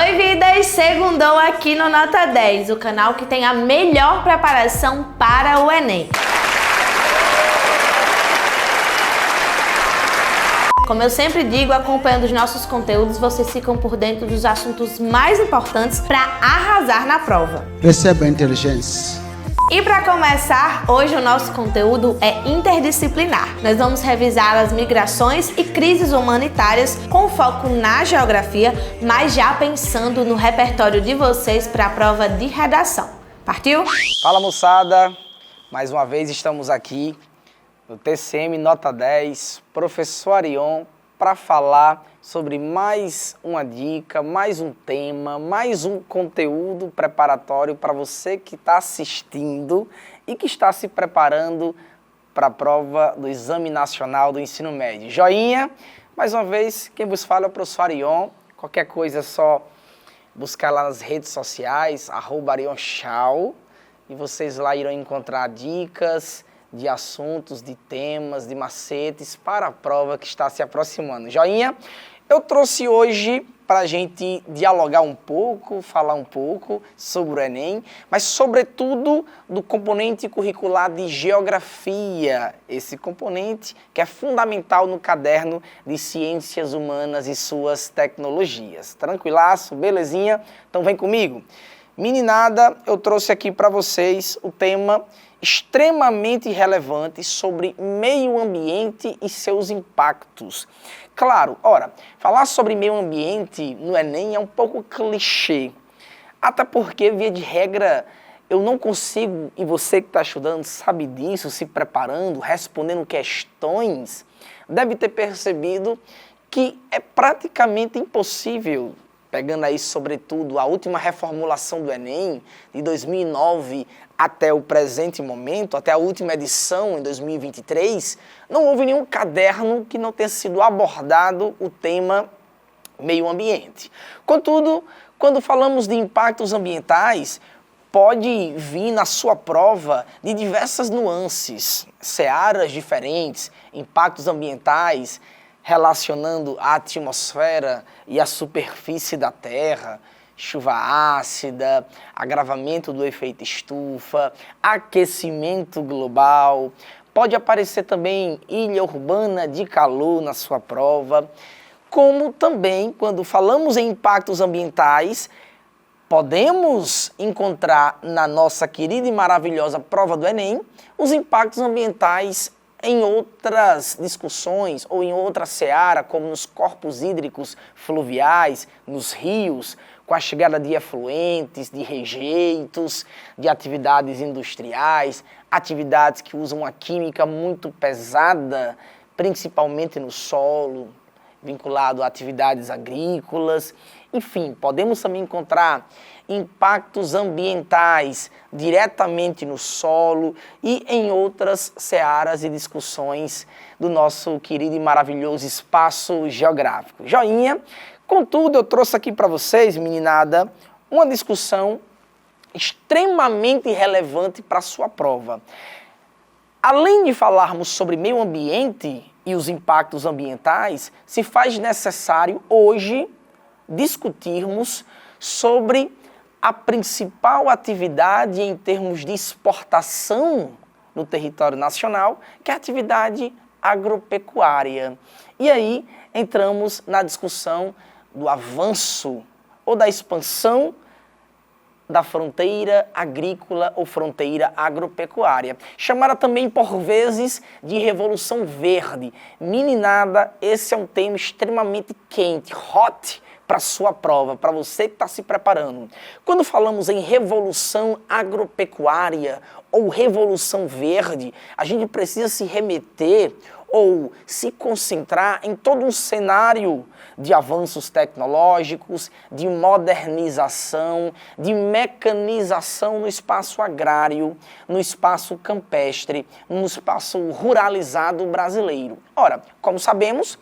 Oi, vidas! Segundou aqui no Nota 10, o canal que tem a melhor preparação para o Enem. Como eu sempre digo, acompanhando os nossos conteúdos, vocês ficam por dentro dos assuntos mais importantes para arrasar na prova. Receba a inteligência. E para começar, hoje o nosso conteúdo é interdisciplinar. Nós vamos revisar as migrações e crises humanitárias com foco na geografia, mas já pensando no repertório de vocês para a prova de redação. Partiu? Fala, moçada! Mais uma vez estamos aqui no TCM Nota 10, professor Arion, para falar sobre mais uma dica, mais um tema, mais um conteúdo preparatório para você que está assistindo e que está se preparando para a prova do Exame Nacional do Ensino Médio. Joinha, mais uma vez, quem vos fala é o professor Arion. Qualquer coisa é só buscar lá nas redes sociais, @arionchau, e vocês lá irão encontrar dicas de assuntos, de temas, de macetes para a prova que está se aproximando. Joinha, eu trouxe hoje para a gente dialogar um pouco, falar um pouco sobre o Enem, mas sobretudo do componente curricular de geografia, esse componente que é fundamental no caderno de Ciências Humanas e suas tecnologias. Tranquilaço? Belezinha? Então vem comigo. Meninada, eu trouxe aqui para vocês o tema extremamente relevante sobre meio ambiente e seus impactos. Claro, ora, falar sobre meio ambiente no Enem é um pouco clichê, até porque, via de regra, eu não consigo, e você que está estudando sabe disso, se preparando, respondendo questões, deve ter percebido que é praticamente impossível, pegando aí sobretudo a última reformulação do Enem, de 2009 até o presente momento, até a última edição, em 2023, não houve nenhum caderno que não tenha sido abordado o tema meio ambiente. Contudo, quando falamos de impactos ambientais, pode vir na sua prova de diversas nuances, searas diferentes, impactos ambientais relacionando a atmosfera e a superfície da Terra, chuva ácida, agravamento do efeito estufa, aquecimento global. Pode aparecer também ilha urbana de calor na sua prova. Como também, quando falamos em impactos ambientais, podemos encontrar na nossa querida e maravilhosa prova do Enem os impactos ambientais em outras discussões ou em outra seara, como nos corpos hídricos fluviais, nos rios, com a chegada de efluentes, de rejeitos, de atividades industriais, atividades que usam uma química muito pesada, principalmente no solo, vinculado a atividades agrícolas. Enfim, podemos também encontrar impactos ambientais diretamente no solo e em outras searas e discussões do nosso querido e maravilhoso espaço geográfico. Joinha! Contudo, eu trouxe aqui para vocês, meninada, uma discussão extremamente relevante para a sua prova. Além de falarmos sobre meio ambiente e os impactos ambientais, se faz necessário hoje discutirmos sobre a principal atividade em termos de exportação no território nacional, que é a atividade agropecuária. E aí entramos na discussão do avanço ou da expansão da fronteira agrícola ou fronteira agropecuária, chamada também por vezes de Revolução Verde. Meninada, esse é um tema extremamente quente, hot, para a sua prova, para você que está se preparando. Quando falamos em Revolução Agropecuária ou Revolução Verde, a gente precisa se remeter ou se concentrar em todo um cenário de avanços tecnológicos, de modernização, de mecanização no espaço agrário, no espaço campestre, no espaço ruralizado brasileiro. Ora, como sabemos,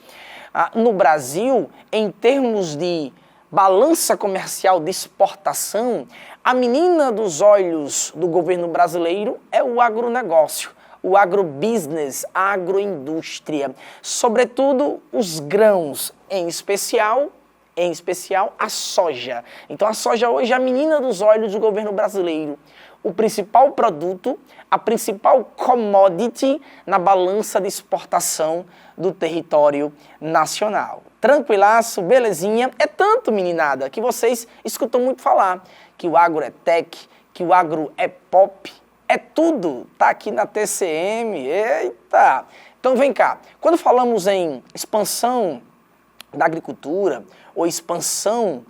no Brasil, em termos de balança comercial de exportação, a menina dos olhos do governo brasileiro é o agronegócio, o agrobusiness, a agroindústria, sobretudo os grãos, em especial em especial a soja. Então a soja hoje é a menina dos olhos do governo brasileiro. O principal produto, a principal commodity na balança de exportação do território nacional. Tranquilaço, belezinha? É tanto, meninada, que vocês escutam muito falar que o agro é tech, que o agro é pop, é tudo, tá aqui na TCM, eita! Então vem cá, quando falamos em expansão da agricultura ou expansão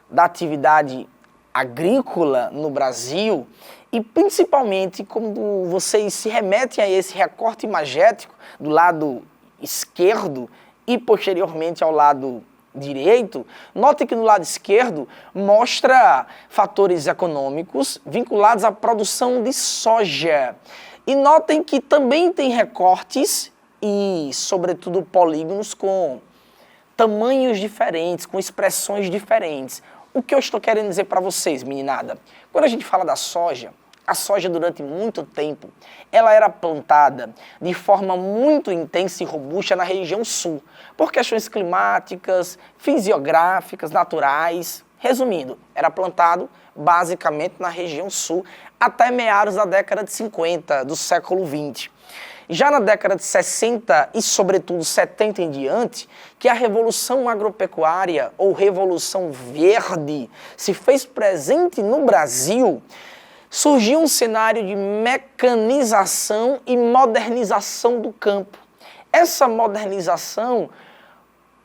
da atividade agrícola no Brasil, e principalmente quando vocês se remetem a esse recorte imagético do lado esquerdo e posteriormente ao lado direito, notem que no lado esquerdo mostra fatores econômicos vinculados à produção de soja. E notem que também tem recortes e, sobretudo, polígonos com tamanhos diferentes, com expressões diferentes. O que eu estou querendo dizer para vocês, meninada? Quando a gente fala da soja, a soja durante muito tempo, ela era plantada de forma muito intensa e robusta na região sul, por questões climáticas, fisiográficas, naturais. Resumindo, era plantado basicamente na região sul até meados da década de 50 do século 20. Já na década de 60 e, sobretudo, 70 em diante, que a Revolução Agropecuária ou Revolução Verde se fez presente no Brasil, surgiu um cenário de mecanização e modernização do campo. Essa modernização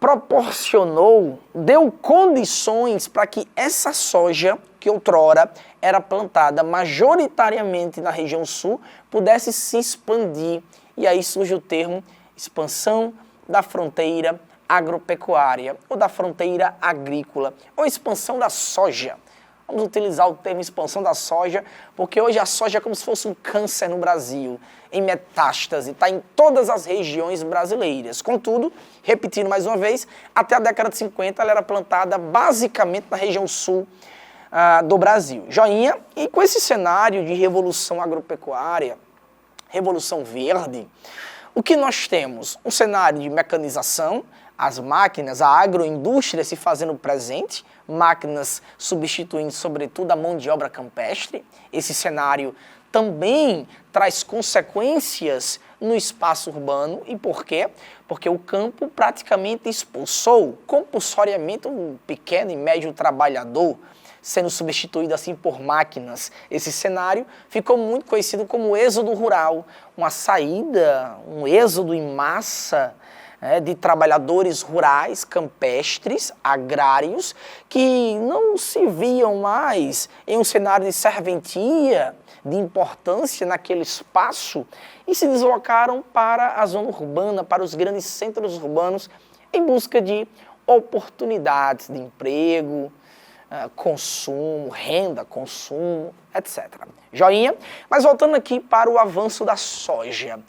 proporcionou, deu condições para que essa soja, que outrora era plantada majoritariamente na região sul, pudesse se expandir. E aí surge o termo expansão da fronteira agropecuária, ou da fronteira agrícola, ou expansão da soja. Vamos utilizar o termo expansão da soja, porque hoje a soja é como se fosse um câncer no Brasil, em metástase, está em todas as regiões brasileiras. Contudo, repetindo mais uma vez, até a década de 50 ela era plantada basicamente na região sul do Brasil. Joinha? E com esse cenário de revolução agropecuária, revolução verde, o que nós temos? Um cenário de mecanização, as máquinas, a agroindústria se fazendo presente, máquinas substituindo sobretudo a mão de obra campestre. Esse cenário também traz consequências no espaço urbano. E por quê? Porque o campo praticamente expulsou compulsoriamente um pequeno e médio trabalhador, sendo substituído assim por máquinas. Esse cenário ficou muito conhecido como êxodo rural, uma saída, um êxodo em massa de trabalhadores rurais, campestres, agrários, que não se viam mais em um cenário de serventia, de importância naquele espaço, e se deslocaram para a zona urbana, para os grandes centros urbanos, em busca de oportunidades de emprego, consumo, renda, consumo, etc. Joinha? Mas voltando aqui para o avanço da soja,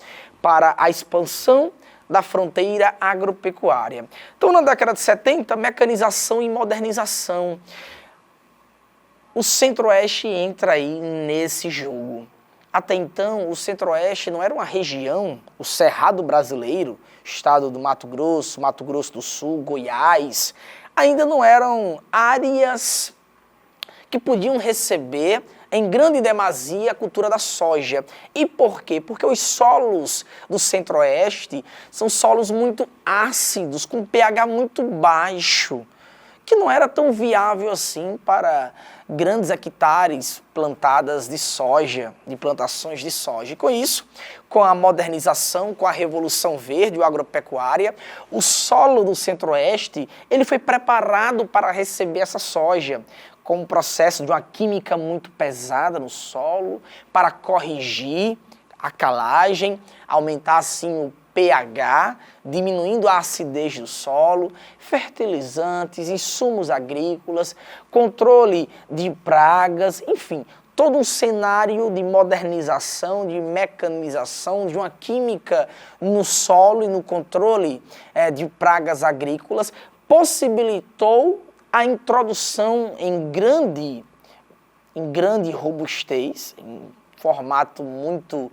para a expansão da fronteira agropecuária. Então, na década de 70, mecanização e modernização. O Centro-Oeste entra aí nesse jogo. Até então, o Centro-Oeste não era uma região, o Cerrado brasileiro, estado do Mato Grosso do Sul, Goiás, ainda não eram áreas que podiam receber em grande demasia a cultura da soja. E por quê? Porque os solos do Centro-Oeste são solos muito ácidos, com pH muito baixo, que não era tão viável assim para grandes hectares plantadas de soja, de plantações de soja. E com isso, com a modernização, com a Revolução Verde, a agropecuária, o solo do Centro-Oeste ele foi preparado para receber essa soja, com um processo de uma química muito pesada no solo, para corrigir a calagem, aumentar assim o pH, diminuindo a acidez do solo, fertilizantes, insumos agrícolas, controle de pragas, enfim, todo um cenário de modernização, de mecanização, de uma química no solo e no controle de pragas agrícolas, possibilitou a introdução em grande robustez, em formato muito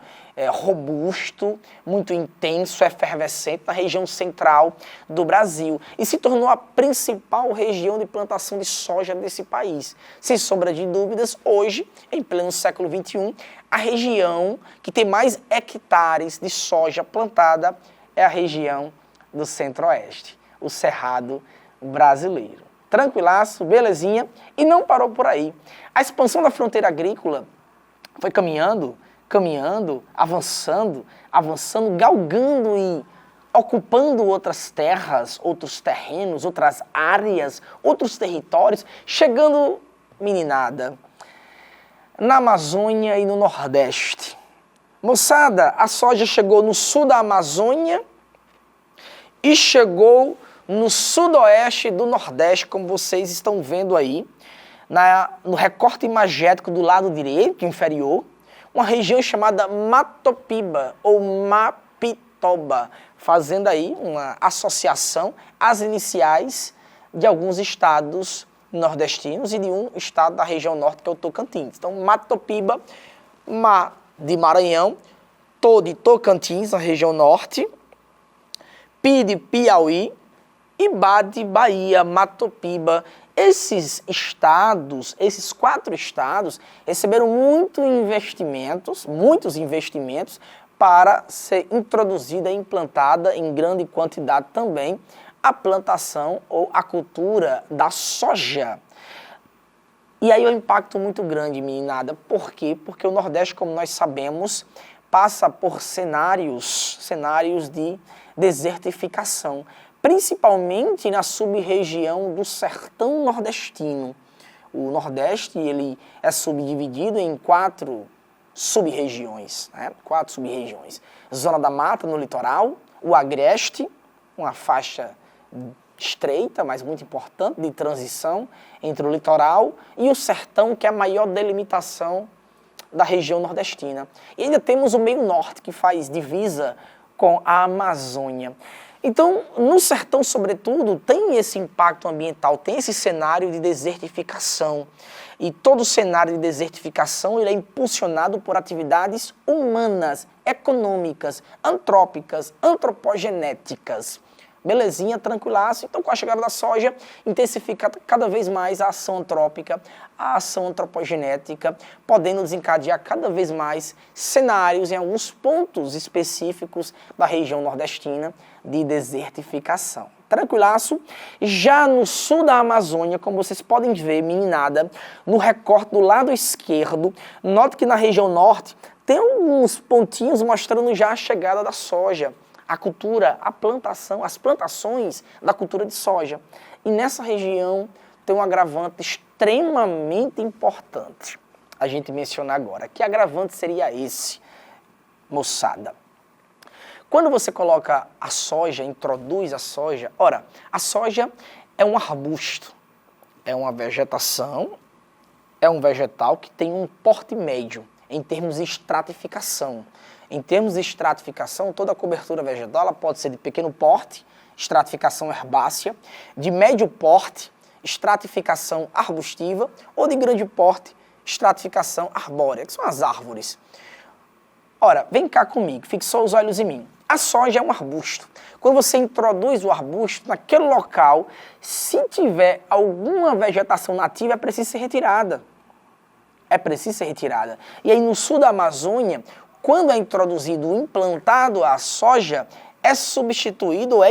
robusto, muito intenso, efervescente na região central do Brasil e se tornou a principal região de plantação de soja desse país. Sem sombra de dúvidas, hoje, em pleno século XXI, a região que tem mais hectares de soja plantada é a região do Centro-Oeste, o Cerrado brasileiro. Tranquilaço, belezinha, e não parou por aí. A expansão da fronteira agrícola foi caminhando, avançando, galgando e ocupando outras terras, outros terrenos, outras áreas, outros territórios, chegando, meninada, na Amazônia e no Nordeste. Moçada, a soja chegou no sul da Amazônia e chegou no sudoeste do Nordeste, como vocês estão vendo aí, no recorte imagético do lado direito, inferior, uma região chamada Matopiba, ou Mapitoba, fazendo aí uma associação às iniciais de alguns estados nordestinos e de um estado da região norte, que é o Tocantins. Então, Matopiba, Ma de Maranhão, To de Tocantins, na região norte, Pi de Piauí, e Ba de Bahia, Matopiba. Esses estados, esses 4 estados, receberam muitos investimentos para ser introduzida e implantada em grande quantidade também a plantação ou a cultura da soja. E aí é um impacto muito grande, meninada. Por quê? Porque o Nordeste, como nós sabemos, passa por cenários de desertificação, principalmente na sub-região do sertão nordestino. O Nordeste ele é subdividido em 4 sub-regiões, né? 4 sub-regiões. Zona da Mata, no litoral, o Agreste, uma faixa estreita, mas muito importante, de transição entre o litoral e o sertão, que é a maior delimitação da região nordestina. E ainda temos o meio norte, que faz divisa com a Amazônia. Então, no sertão, sobretudo, tem esse impacto ambiental, tem esse cenário de desertificação. E todo cenário de desertificação ele é impulsionado por atividades humanas, econômicas, antrópicas, antropogenéticas. Belezinha, tranquilaço. Então, com a chegada da soja, intensifica cada vez mais a ação antrópica, a ação antropogenética, podendo desencadear cada vez mais cenários em alguns pontos específicos da região nordestina de desertificação. Tranquilaço. Já no sul da Amazônia, como vocês podem ver, meninada, no recorte do lado esquerdo, note que na região norte tem alguns pontinhos mostrando já a chegada da soja. A cultura, a plantação, as plantações da cultura de soja. E nessa região tem um agravante extremamente importante a gente mencionar agora. Que agravante seria esse, moçada? Quando você coloca a soja, introduz a soja, ora, a soja é um arbusto, é uma vegetação, é um vegetal que tem um porte médio em termos de estratificação. Em termos de estratificação, toda a cobertura vegetal ela pode ser de pequeno porte, estratificação herbácea, de médio porte, estratificação arbustiva, ou de grande porte, estratificação arbórea, que são as árvores. Ora, vem cá comigo, fixou os olhos em mim. A soja é um arbusto. Quando você introduz o arbusto naquele local, se tiver alguma vegetação nativa, é preciso ser retirada. E aí no sul da Amazônia, quando é introduzido, implantado a soja, é substituído ou é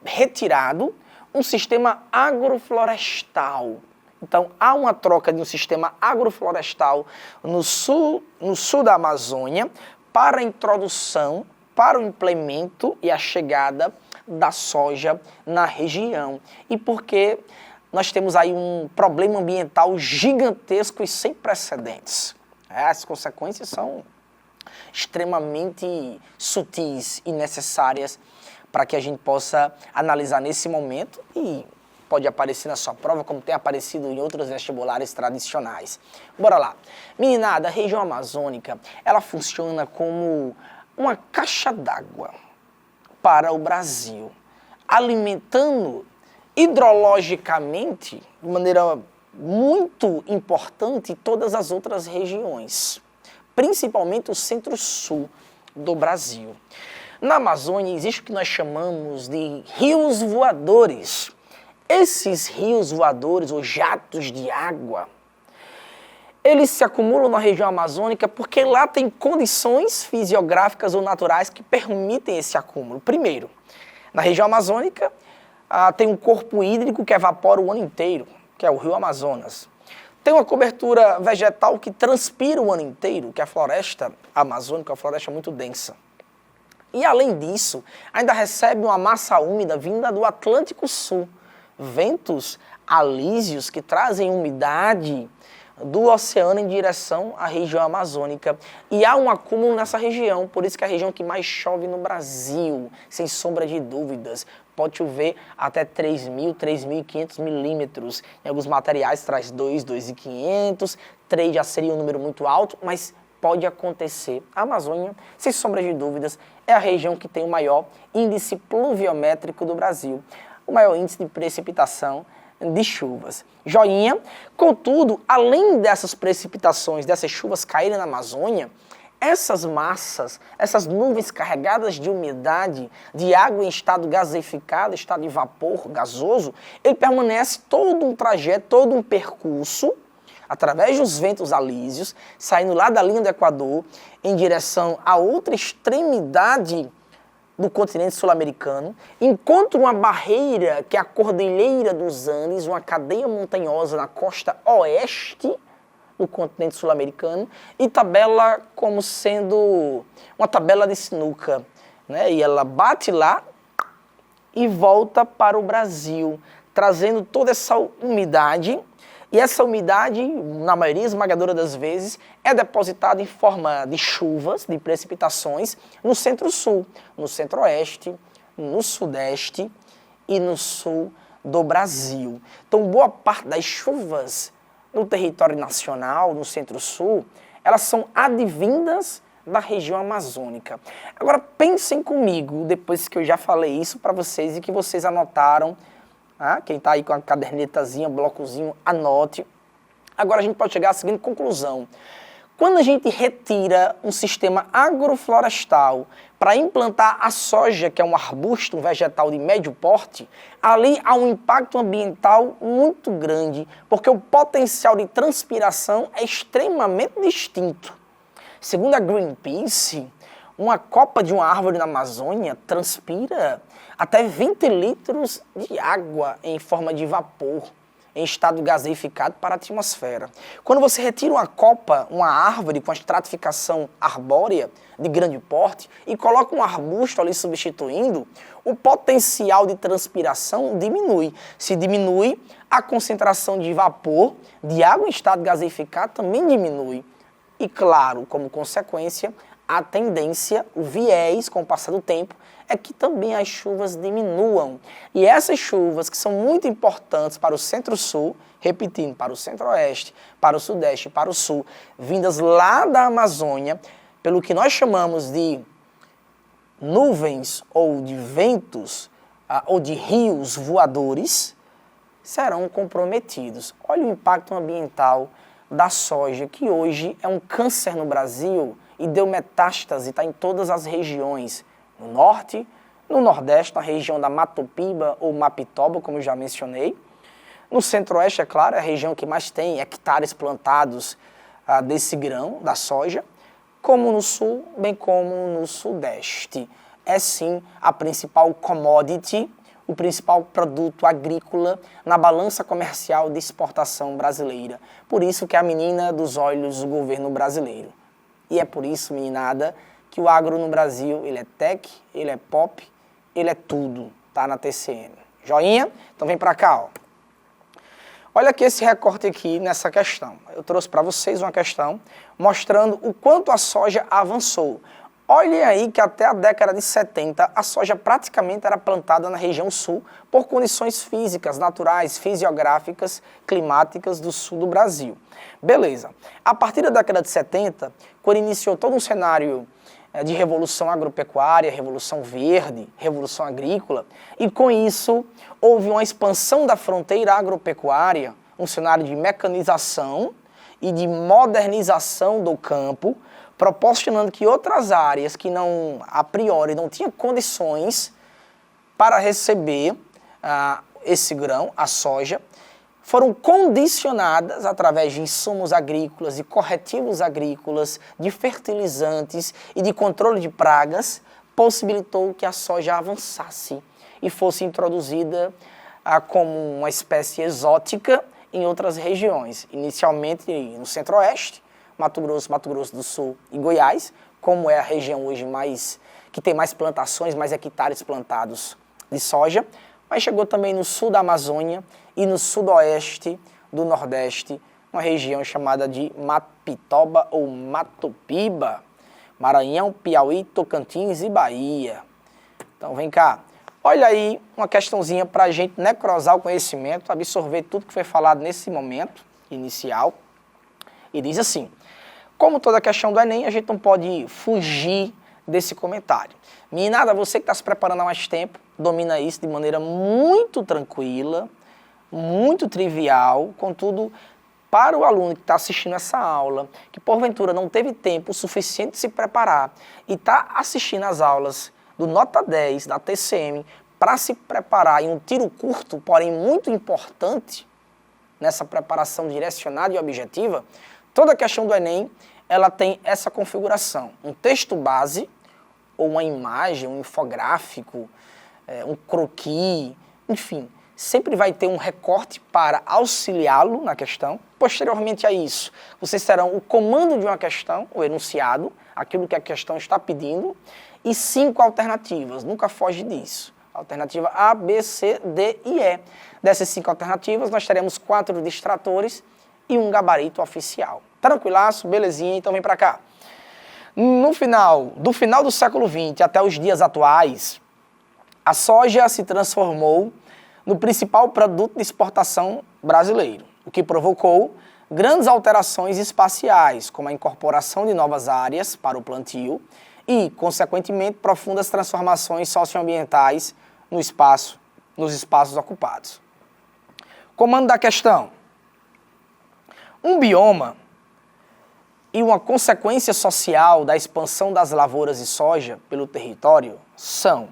retirado um sistema agroflorestal. Então, há uma troca de um sistema agroflorestal no sul da Amazônia para a introdução, para o implemento e a chegada da soja na região. E porque nós temos aí um problema ambiental gigantesco e sem precedentes. As consequências são extremamente sutis e necessárias para que a gente possa analisar nesse momento e pode aparecer na sua prova como tem aparecido em outros vestibulares tradicionais. Bora lá. Meninada, a região amazônica, ela funciona como uma caixa d'água para o Brasil, alimentando hidrologicamente, de maneira muito importante, todas as outras regiões. principalmente o centro-sul do Brasil. Na Amazônia existe o que nós chamamos de rios voadores. Esses rios voadores, ou jatos de água, eles se acumulam na região amazônica porque lá tem condições fisiográficas ou naturais que permitem esse acúmulo. Primeiro, na região amazônica tem um corpo hídrico que evapora o ano inteiro, que é o rio Amazonas. Tem uma cobertura vegetal que transpira o ano inteiro, que é a floresta amazônica, uma floresta muito densa. E além disso, ainda recebe uma massa úmida vinda do Atlântico Sul, ventos alísios que trazem umidade do oceano em direção à região amazônica. E há um acúmulo nessa região, por isso que é a região que mais chove no Brasil, sem sombra de dúvidas. Pode chover até 3.000, 3.500 milímetros. Em alguns materiais traz 2.500, 3 já seria um número muito alto, mas pode acontecer. A Amazônia, sem sombra de dúvidas, é a região que tem o maior índice pluviométrico do Brasil, o maior índice de precipitação de chuvas. Joinha. Contudo, além dessas precipitações, dessas chuvas caírem na Amazônia, essas massas, essas nuvens carregadas de umidade, de água em estado gaseificado, estado de vapor gasoso, ele permanece todo um trajeto, todo um percurso, através dos ventos alísios, saindo lá da linha do Equador, em direção a outra extremidade do continente sul-americano, encontra uma barreira que é a Cordilheira dos Andes, uma cadeia montanhosa na costa oeste do continente sul-americano, e tabela como sendo uma tabela de sinuca, né? E ela bate lá e volta para o Brasil, trazendo toda essa umidade. E essa umidade, na maioria esmagadora das vezes, é depositada em forma de chuvas, de precipitações, no centro-sul, no centro-oeste, no sudeste e no sul do Brasil. Então, boa parte das chuvas no território nacional, no centro-sul, elas são advindas da região amazônica. Agora, pensem comigo, depois que eu já falei isso para vocês e que vocês anotaram. Quem está aí com a cadernetazinha, blocozinho, anote. Agora a gente pode chegar à seguinte conclusão. Quando a gente retira um sistema agroflorestal para implantar a soja, que é um arbusto, um vegetal de médio porte, ali há um impacto ambiental muito grande, porque o potencial de transpiração é extremamente distinto. Segundo a Greenpeace, uma copa de uma árvore na Amazônia transpira até 20 litros de água em forma de vapor, em estado gaseificado para a atmosfera. Quando você retira uma copa, uma árvore com a estratificação arbórea de grande porte e coloca um arbusto ali substituindo, o potencial de transpiração diminui. Se diminui, a concentração de vapor, de água em estado gaseificado também diminui. E claro, como consequência, a tendência, o viés com o passar do tempo, é que também as chuvas diminuam. E essas chuvas, que são muito importantes para o centro-sul, repetindo, para o centro-oeste, para o sudeste, para o sul, vindas lá da Amazônia, pelo que nós chamamos de nuvens ou de ventos ou de rios voadores, serão comprometidos. Olha o impacto ambiental da soja, que hoje é um câncer no Brasil e deu metástase, está em todas as regiões. No norte, no nordeste, na região da Matopiba ou Mapitoba, como eu já mencionei. No centro-oeste, é claro, é a região que mais tem hectares plantados desse grão, da soja, como no sul, bem como no sudeste. É sim a principal commodity, o principal produto agrícola na balança comercial de exportação brasileira. Por isso que é a menina dos olhos do governo brasileiro. E é por isso, meninada, que o agro no Brasil, ele é tech, ele é pop, ele é tudo, tá na TCM. Joinha? Então vem pra cá, ó. Olha aqui esse recorte aqui nessa questão. Eu trouxe para vocês uma questão mostrando o quanto a soja avançou. Olhem aí que até a década de 70 a soja praticamente era plantada na região sul por condições físicas, naturais, fisiográficas, climáticas do sul do Brasil. Beleza. A partir da década de 70, quando iniciou todo um cenário de revolução agropecuária, revolução verde, revolução agrícola, e com isso houve uma expansão da fronteira agropecuária, um cenário de mecanização e de modernização do campo, proporcionando que outras áreas que não, a priori, não tinham condições para receber esse grão, a soja, foram condicionadas através de insumos agrícolas, de corretivos agrícolas, de fertilizantes e de controle de pragas, possibilitou que a soja avançasse e fosse introduzida como uma espécie exótica em outras regiões, inicialmente no Centro-Oeste, Mato Grosso do Sul e Goiás, como é a região hoje que tem mais plantações, mais hectares plantados de soja, mas chegou também no sul da Amazônia e no sudoeste do Nordeste, uma região chamada de Mapitoba ou Matopiba, Maranhão, Piauí, Tocantins e Bahia. Então vem cá, olha aí uma questãozinha para a gente necrosar o conhecimento, absorver tudo que foi falado nesse momento inicial. E diz assim, como toda questão do Enem, a gente não pode fugir desse comentário. Meninada, você que está se preparando há mais tempo, domina isso de maneira muito tranquila, muito trivial, contudo, para o aluno que está assistindo essa aula, que porventura não teve tempo suficiente de se preparar e está assistindo as aulas do Nota 10, da TCM, para se preparar em um tiro curto, porém muito importante, nessa preparação direcionada e objetiva, toda a questão do Enem, ela tem essa configuração. Um texto base, ou uma imagem, um infográfico, um croquis, enfim, sempre vai ter um recorte para auxiliá-lo na questão. Posteriormente a isso, vocês terão o comando de uma questão, o enunciado, aquilo que a questão está pedindo, e 5 alternativas, nunca foge disso. Alternativa A, B, C, D e E. Dessas 5 alternativas, nós teremos 4 distratores e um gabarito oficial. Tranquilaço, belezinha, então vem para cá. Do final do século XX até os dias atuais, a soja se transformou no principal produto de exportação brasileiro, o que provocou grandes alterações espaciais, como a incorporação de novas áreas para o plantio e, consequentemente, profundas transformações socioambientais nos espaços ocupados. Comando da questão. Um bioma e uma consequência social da expansão das lavouras de soja pelo território são: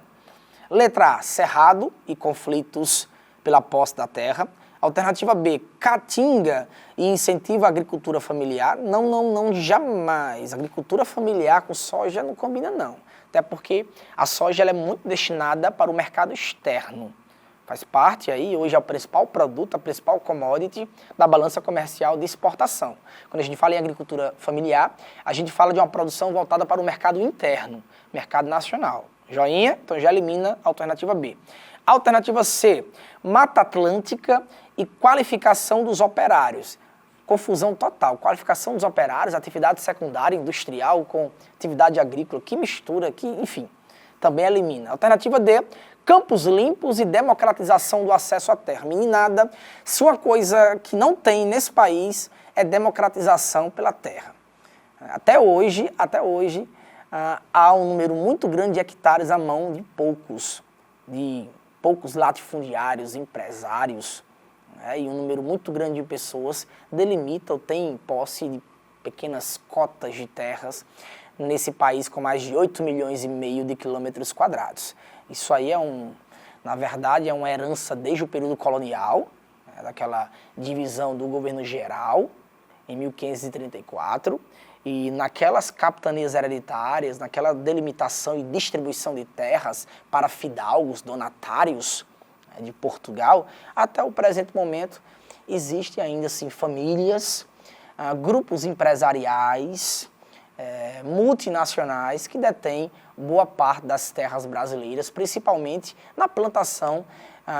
letra A, cerrado e conflitos pela posse da terra. Alternativa B, caatinga e incentiva a agricultura familiar. Não, jamais. Agricultura familiar com soja não combina, não. Até porque a soja ela é muito destinada para o mercado externo. Faz parte aí, hoje é o principal produto, a principal commodity da balança comercial de exportação. Quando a gente fala em agricultura familiar, a gente fala de uma produção voltada para o mercado interno, mercado nacional. Joinha? Então já elimina a alternativa B. Alternativa C, Mata Atlântica e qualificação dos operários. Confusão total, qualificação dos operários, atividade secundária industrial com atividade agrícola, que mistura, que enfim, também elimina. Alternativa D, campos limpos e democratização do acesso à terra. Meninada, se uma coisa que não tem nesse país é democratização pela terra. Até hoje, há um número muito grande de hectares à mão de poucos latifundiários, empresários, né, e um número muito grande de pessoas delimita ou tem posse de pequenas cotas de terras nesse país com mais de 8,5 milhões de quilômetros quadrados. Isso aí na verdade, é uma herança desde o período colonial, né, daquela divisão do governo geral, em 1534, e naquelas capitanias hereditárias, naquela delimitação e distribuição de terras para fidalgos, donatários, né, de Portugal, até o presente momento existem ainda assim famílias, grupos empresariais, multinacionais que detêm boa parte das terras brasileiras, principalmente na plantação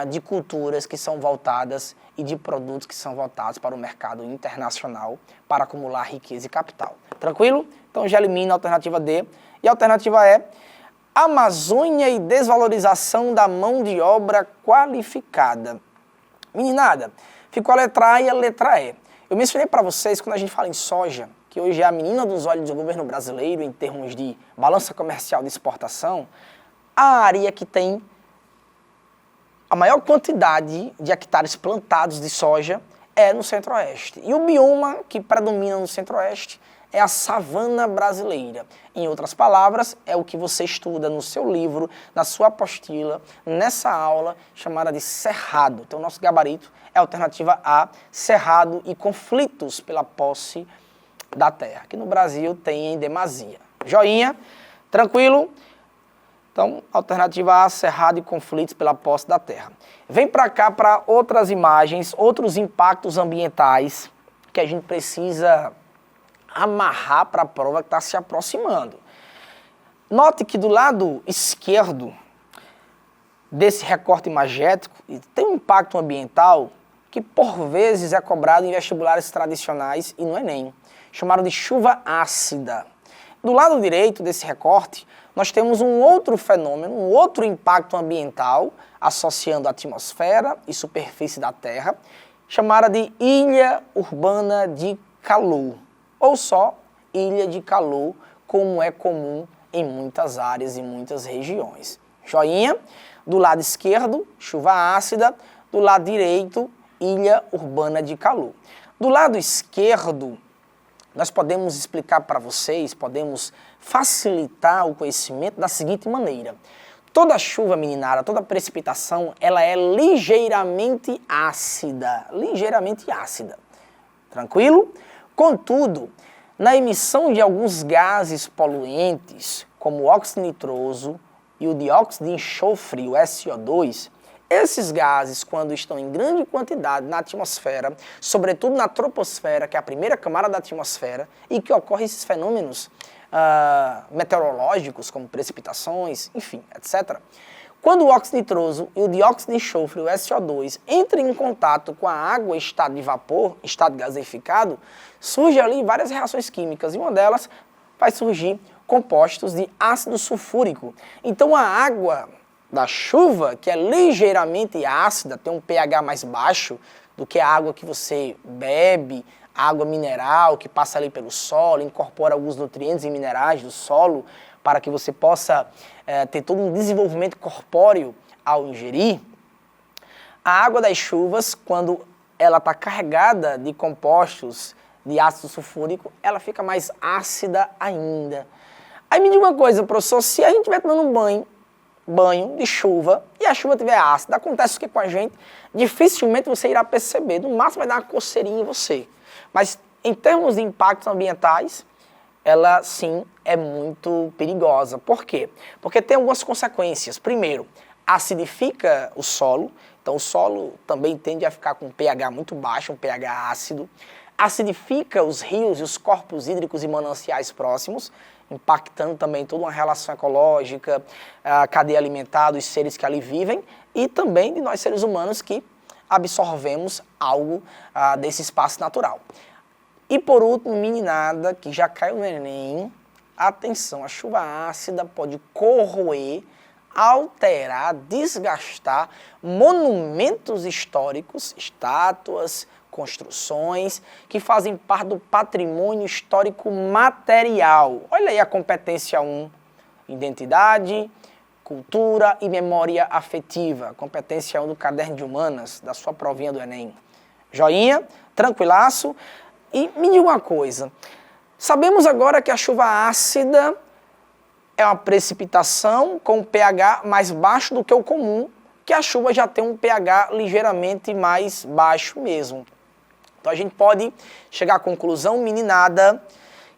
de culturas que são voltadas e de produtos que são voltados para o mercado internacional para acumular riqueza e capital. Tranquilo? Então já elimina a alternativa D. E a alternativa E, Amazônia e desvalorização da mão de obra qualificada. Meninada, ficou a letra A e a letra E. Eu mencionei para vocês, quando a gente fala em soja, que hoje é a menina dos olhos do governo brasileiro em termos de balança comercial de exportação, a área que tem a maior quantidade de hectares plantados de soja é no Centro-Oeste. E o bioma que predomina no Centro-Oeste é a savana brasileira. Em outras palavras, é o que você estuda no seu livro, na sua apostila, nessa aula chamada de Cerrado. Então, o nosso gabarito é a alternativa A, Cerrado e conflitos pela posse da terra, que no Brasil tem em demasia. Joinha, tranquilo? Então, alternativa A, Cerrado e conflitos pela posse da terra. Vem para cá para outras imagens, outros impactos ambientais que a gente precisa amarrar para a prova que está se aproximando. Note que do lado esquerdo desse recorte imagético tem um impacto ambiental que por vezes é cobrado em vestibulares tradicionais e no Enem, chamado de chuva ácida. Do lado direito desse recorte, nós temos um outro fenômeno, um outro impacto ambiental associando a atmosfera e superfície da Terra, chamada de ilha urbana de calor, ou só ilha de calor, como é comum em muitas áreas e muitas regiões. Joinha, do lado esquerdo, chuva ácida, do lado direito, ilha urbana de calor. Do lado esquerdo, nós podemos explicar para vocês, podemos facilitar o conhecimento da seguinte maneira. Toda chuva, meninada, toda precipitação, ela é ligeiramente ácida. Ligeiramente ácida. Tranquilo? Contudo, na emissão de alguns gases poluentes, como o óxido nitroso e o dióxido de enxofre, o SO2, esses gases, quando estão em grande quantidade na atmosfera, sobretudo na troposfera, que é a primeira camada da atmosfera, e que ocorrem esses fenômenos meteorológicos, como precipitações, enfim, etc. Quando o óxido nitroso e o dióxido de enxofre, o SO2, entram em contato com a água em estado de vapor, estado gaseificado, surgem ali várias reações químicas, e uma delas vai surgir compostos de ácido sulfúrico. Então a água da chuva, que é ligeiramente ácida, tem um pH mais baixo do que a água que você bebe, água mineral que passa ali pelo solo, incorpora alguns nutrientes e minerais do solo para que você possa ter todo um desenvolvimento corpóreo ao ingerir. A água das chuvas, quando ela está carregada de compostos de ácido sulfúrico, ela fica mais ácida ainda. Aí me diga uma coisa, professor, se a gente estiver tomando um banho de chuva e a chuva estiver ácida, acontece o que com a gente? Dificilmente você irá perceber, no máximo vai dar uma coceirinha em você. Mas em termos de impactos ambientais, ela sim é muito perigosa. Por quê? Porque tem algumas consequências. Primeiro, acidifica o solo, então o solo também tende a ficar com um pH muito baixo, um pH ácido. Acidifica os rios e os corpos hídricos e mananciais próximos, impactando também toda uma relação ecológica, a cadeia alimentar dos seres que ali vivem e também de nós seres humanos que absorvemos algo desse espaço natural. E por último, meninada, que já caiu no Enem, atenção, a chuva ácida pode corroer, alterar, desgastar monumentos históricos, estátuas, construções que fazem parte do patrimônio histórico material. Olha aí a competência 1, identidade, cultura e memória afetiva. Competência 1 do Caderno de Humanas, da sua provinha do Enem. Joinha, tranquilaço. E me diga uma coisa, sabemos agora que a chuva ácida é uma precipitação com um pH mais baixo do que o comum, que a chuva já tem um pH ligeiramente mais baixo mesmo. Então a gente pode chegar à conclusão, meninada,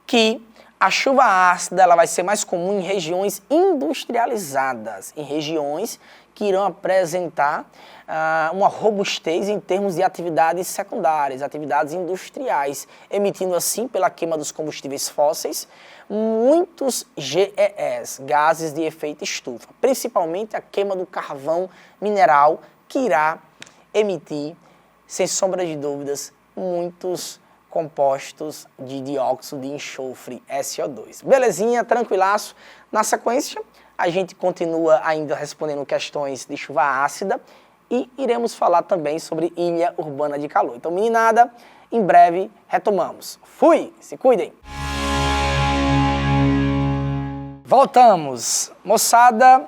que a chuva ácida ela vai ser mais comum em regiões industrializadas, em regiões que irão apresentar uma robustez em termos de atividades secundárias, atividades industriais, emitindo assim, pela queima dos combustíveis fósseis, muitos GES, gases de efeito estufa, principalmente a queima do carvão mineral, que irá emitir, sem sombra de dúvidas, muitos compostos de dióxido de enxofre, SO2. Belezinha, tranquilaço. Na sequência, a gente continua ainda respondendo questões de chuva ácida e iremos falar também sobre ilha urbana de calor. Então, meninada, em breve retomamos. Fui! Se cuidem! Voltamos. Moçada,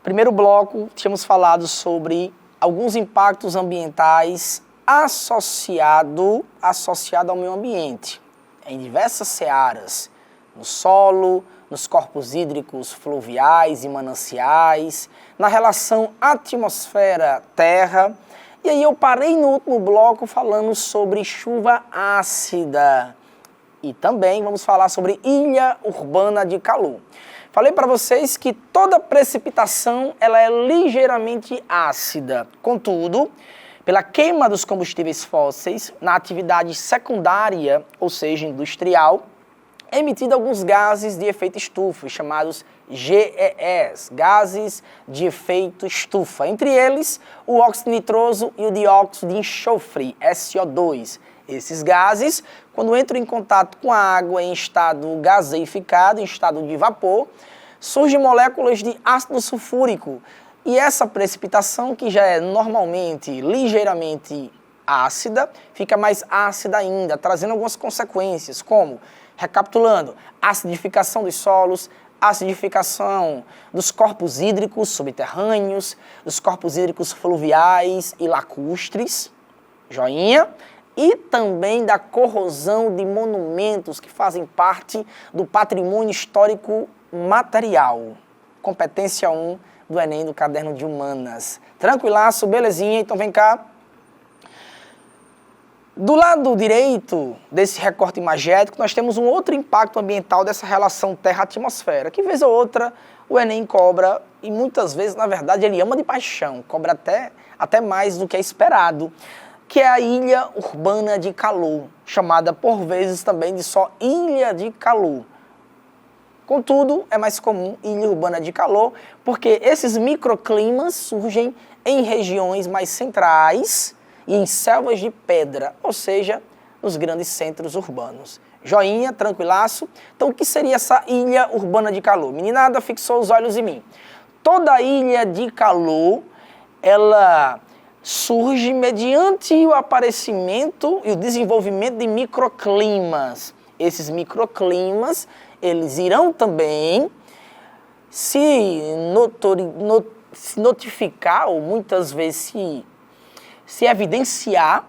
primeiro bloco, tínhamos falado sobre alguns impactos ambientais associado ao meio ambiente. em diversas searas, no solo, nos corpos hídricos fluviais e mananciais, na relação atmosfera-terra. E aí eu parei no último bloco falando sobre chuva ácida. E também vamos falar sobre ilha urbana de calor. Falei para vocês que toda precipitação ela é ligeiramente ácida. Contudo, pela queima dos combustíveis fósseis, na atividade secundária, ou seja, industrial, é emitido alguns gases de efeito estufa, chamados GES, gases de efeito estufa. Entre eles, o óxido nitroso e o dióxido de enxofre, SO2. Esses gases, quando entram em contato com a água em estado gaseificado, em estado de vapor, surgem moléculas de ácido sulfúrico. E essa precipitação, que já é normalmente ligeiramente ácida, fica mais ácida ainda, trazendo algumas consequências, como, recapitulando, acidificação dos solos, acidificação dos corpos hídricos subterrâneos, dos corpos hídricos fluviais e lacustres, joinha, e também da corrosão de monumentos que fazem parte do patrimônio histórico material. Competência 1 do Enem, do Caderno de Humanas. Tranquilaço, belezinha? Então vem cá. Do lado direito desse recorte imagético, nós temos um outro impacto ambiental dessa relação terra-atmosfera, que vez ou outra o Enem cobra, e muitas vezes, na verdade, ele ama de paixão, cobra até mais do que é esperado, que é a ilha urbana de calor, chamada por vezes também de só ilha de calor. Contudo, é mais comum ilha urbana de calor, porque esses microclimas surgem em regiões mais centrais e em selvas de pedra, ou seja, nos grandes centros urbanos. Joinha, tranquilaço. Então, o que seria essa ilha urbana de calor? Meninada fixou os olhos em mim. Toda ilha de calor, ela surge mediante o aparecimento e o desenvolvimento de microclimas. Esses microclimas, eles irão também se notificar, ou muitas vezes se evidenciar,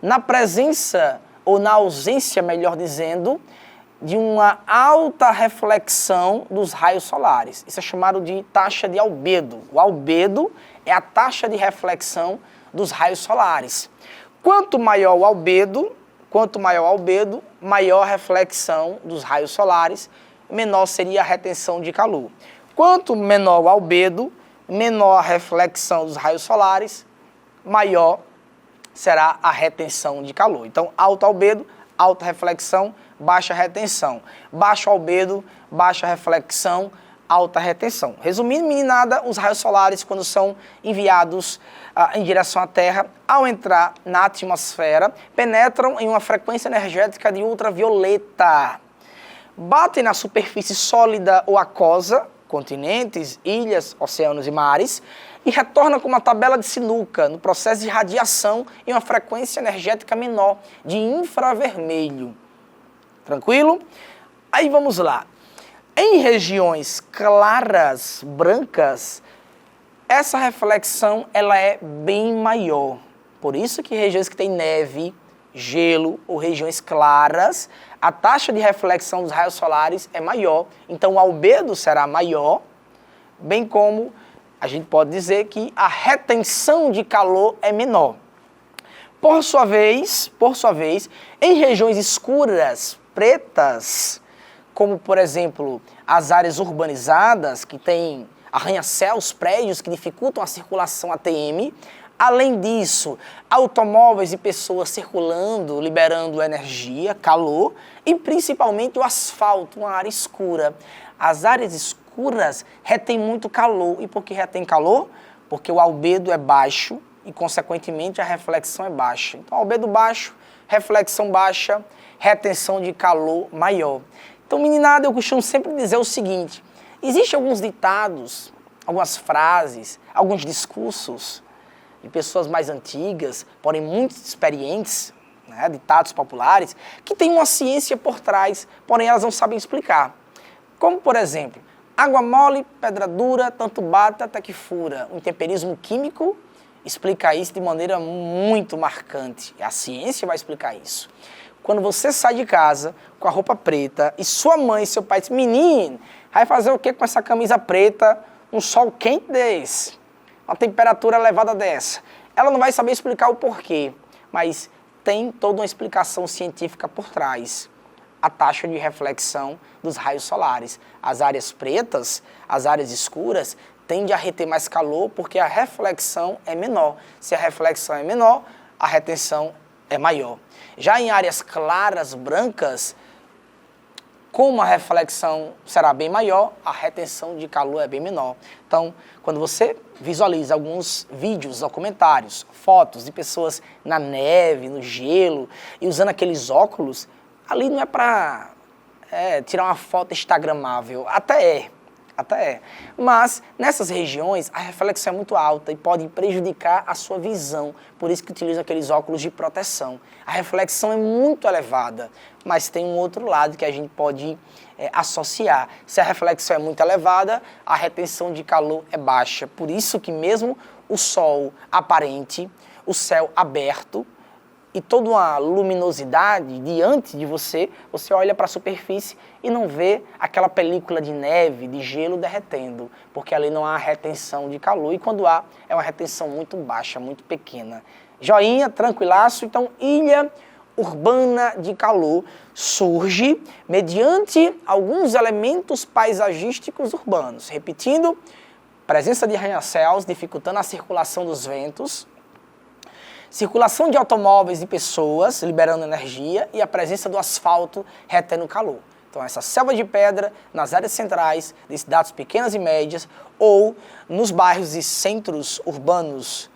na presença, ou na ausência, melhor dizendo, de uma alta reflexão dos raios solares. Isso é chamado de taxa de albedo. O albedo é a taxa de reflexão dos raios solares. Quanto maior o albedo, maior a reflexão dos raios solares, menor seria a retenção de calor. Quanto menor o albedo, menor a reflexão dos raios solares, maior será a retenção de calor. Então, alto albedo, alta reflexão, baixa retenção. Baixo albedo, baixa reflexão, alta retenção. Resumindo, meninada, os raios solares, quando são enviados em direção à Terra, ao entrar na atmosfera, penetram em uma frequência energética de ultravioleta. Batem na superfície sólida ou aquosa, continentes, ilhas, oceanos e mares, e retornam com uma tabela de sinuca, no processo de radiação em uma frequência energética menor, de infravermelho. Tranquilo? Aí vamos lá. Em regiões claras, brancas, essa reflexão ela é bem maior. Por isso que regiões que tem neve, gelo ou regiões claras, a taxa de reflexão dos raios solares é maior. Então o albedo será maior, bem como a gente pode dizer que a retenção de calor é menor. Por sua vez, em regiões escuras, pretas, como, por exemplo, as áreas urbanizadas, que têm arranha-céus, prédios que dificultam a circulação ATM. Além disso, automóveis e pessoas circulando, liberando energia, calor, e principalmente o asfalto, uma área escura. As áreas escuras retêm muito calor. E por que retém calor? Porque o albedo é baixo e, consequentemente, a reflexão é baixa. Então, albedo baixo, reflexão baixa, retenção de calor maior. Então, meninada, eu costumo sempre dizer o seguinte: existem alguns ditados, algumas frases, alguns discursos de pessoas mais antigas, porém muito experientes, né, ditados populares, que têm uma ciência por trás, porém elas não sabem explicar. Como, por exemplo, água mole, pedra dura, tanto bate até que fura. O intemperismo químico explica isso de maneira muito marcante. A ciência vai explicar isso. quando você sai de casa com a roupa preta e sua mãe e seu pai dizem, menino, vai fazer o que com essa camisa preta, um sol quente desse, uma temperatura elevada dessa? Ela não vai saber explicar o porquê, mas tem toda uma explicação científica por trás. A taxa de reflexão dos raios solares. As áreas pretas, as áreas escuras, tendem a reter mais calor porque a reflexão é menor. Se a reflexão é menor, a retenção é maior. Já em áreas claras, brancas, como a reflexão será bem maior, a retenção de calor é bem menor. Então, quando você visualiza alguns vídeos, documentários, fotos de pessoas na neve, no gelo, e usando aqueles óculos, ali não é para tirar uma foto instagramável. Até é. Mas nessas regiões a reflexão é muito alta e pode prejudicar a sua visão. Por isso que utilizam aqueles óculos de proteção. A reflexão é muito elevada, mas tem um outro lado que a gente pode associar. Se a reflexão é muito elevada, a retenção de calor é baixa. Por isso que mesmo o sol aparente, o céu aberto, e toda uma luminosidade diante de você, você olha para a superfície e não vê aquela película de neve, de gelo derretendo, porque ali não há retenção de calor e quando há, é uma retenção muito baixa, muito pequena. Joinha, tranquilaço. Então, ilha urbana de calor surge mediante alguns elementos paisagísticos urbanos. Repetindo, presença de arranha-céus, dificultando a circulação dos ventos, circulação de automóveis e pessoas, liberando energia, e a presença do asfalto retendo calor. Então, essa selva de pedra nas áreas centrais de cidades pequenas e médias ou nos bairros e centros urbanos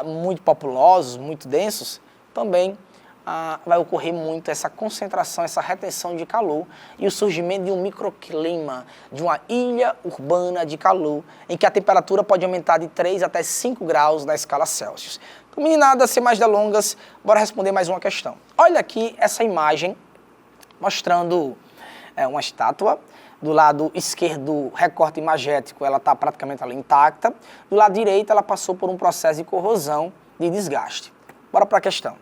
muito populosos, muito densos, também vai ocorrer muito essa concentração, essa retenção de calor e o surgimento de um microclima, de uma ilha urbana de calor, em que a temperatura pode aumentar de 3 até 5 graus na escala Celsius. Então, meninada, sem mais delongas, bora responder mais uma questão. Olha aqui essa imagem mostrando uma estátua. Do lado esquerdo, recorte imagético, ela está praticamente ali intacta. Do lado direito, ela passou por um processo de corrosão, de desgaste. Bora para a questão.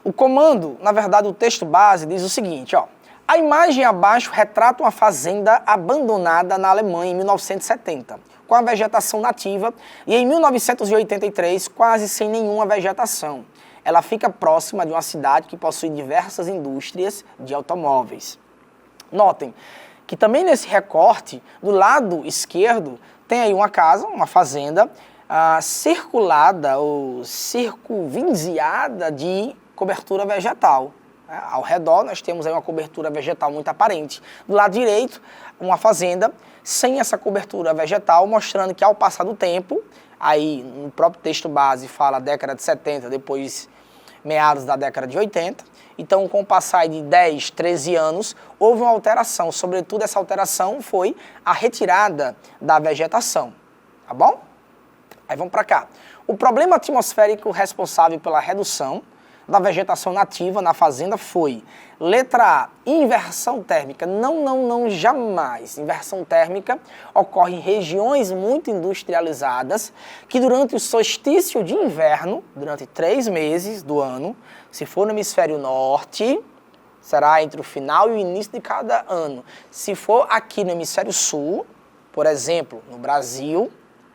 O comando, na verdade, o texto base diz o seguinte, ó. A imagem abaixo retrata uma fazenda abandonada na Alemanha em 1970, com a vegetação nativa, e em 1983, quase sem nenhuma vegetação. Ela fica próxima de uma cidade que possui diversas indústrias de automóveis. Notem que também nesse recorte, do lado esquerdo, tem aí uma casa, uma fazenda, circulada ou circunvizinhada de cobertura vegetal. Ao redor nós temos aí uma cobertura vegetal muito aparente. Do lado direito, uma fazenda sem essa cobertura vegetal, mostrando que ao passar do tempo, aí no próprio texto base fala década de 70, depois meados da década de 80, então com o passar de 10, 13 anos, houve uma alteração, sobretudo essa alteração foi a retirada da vegetação, tá bom? Aí vamos para cá. O problema atmosférico responsável pela redução da vegetação nativa na fazenda foi, letra A, inversão térmica. Não, jamais. Inversão térmica ocorre em regiões muito industrializadas que durante o solstício de inverno, durante 3 meses do ano, se for no hemisfério norte, será entre o final e o início de cada ano. Se for aqui no hemisfério sul, por exemplo, no Brasil,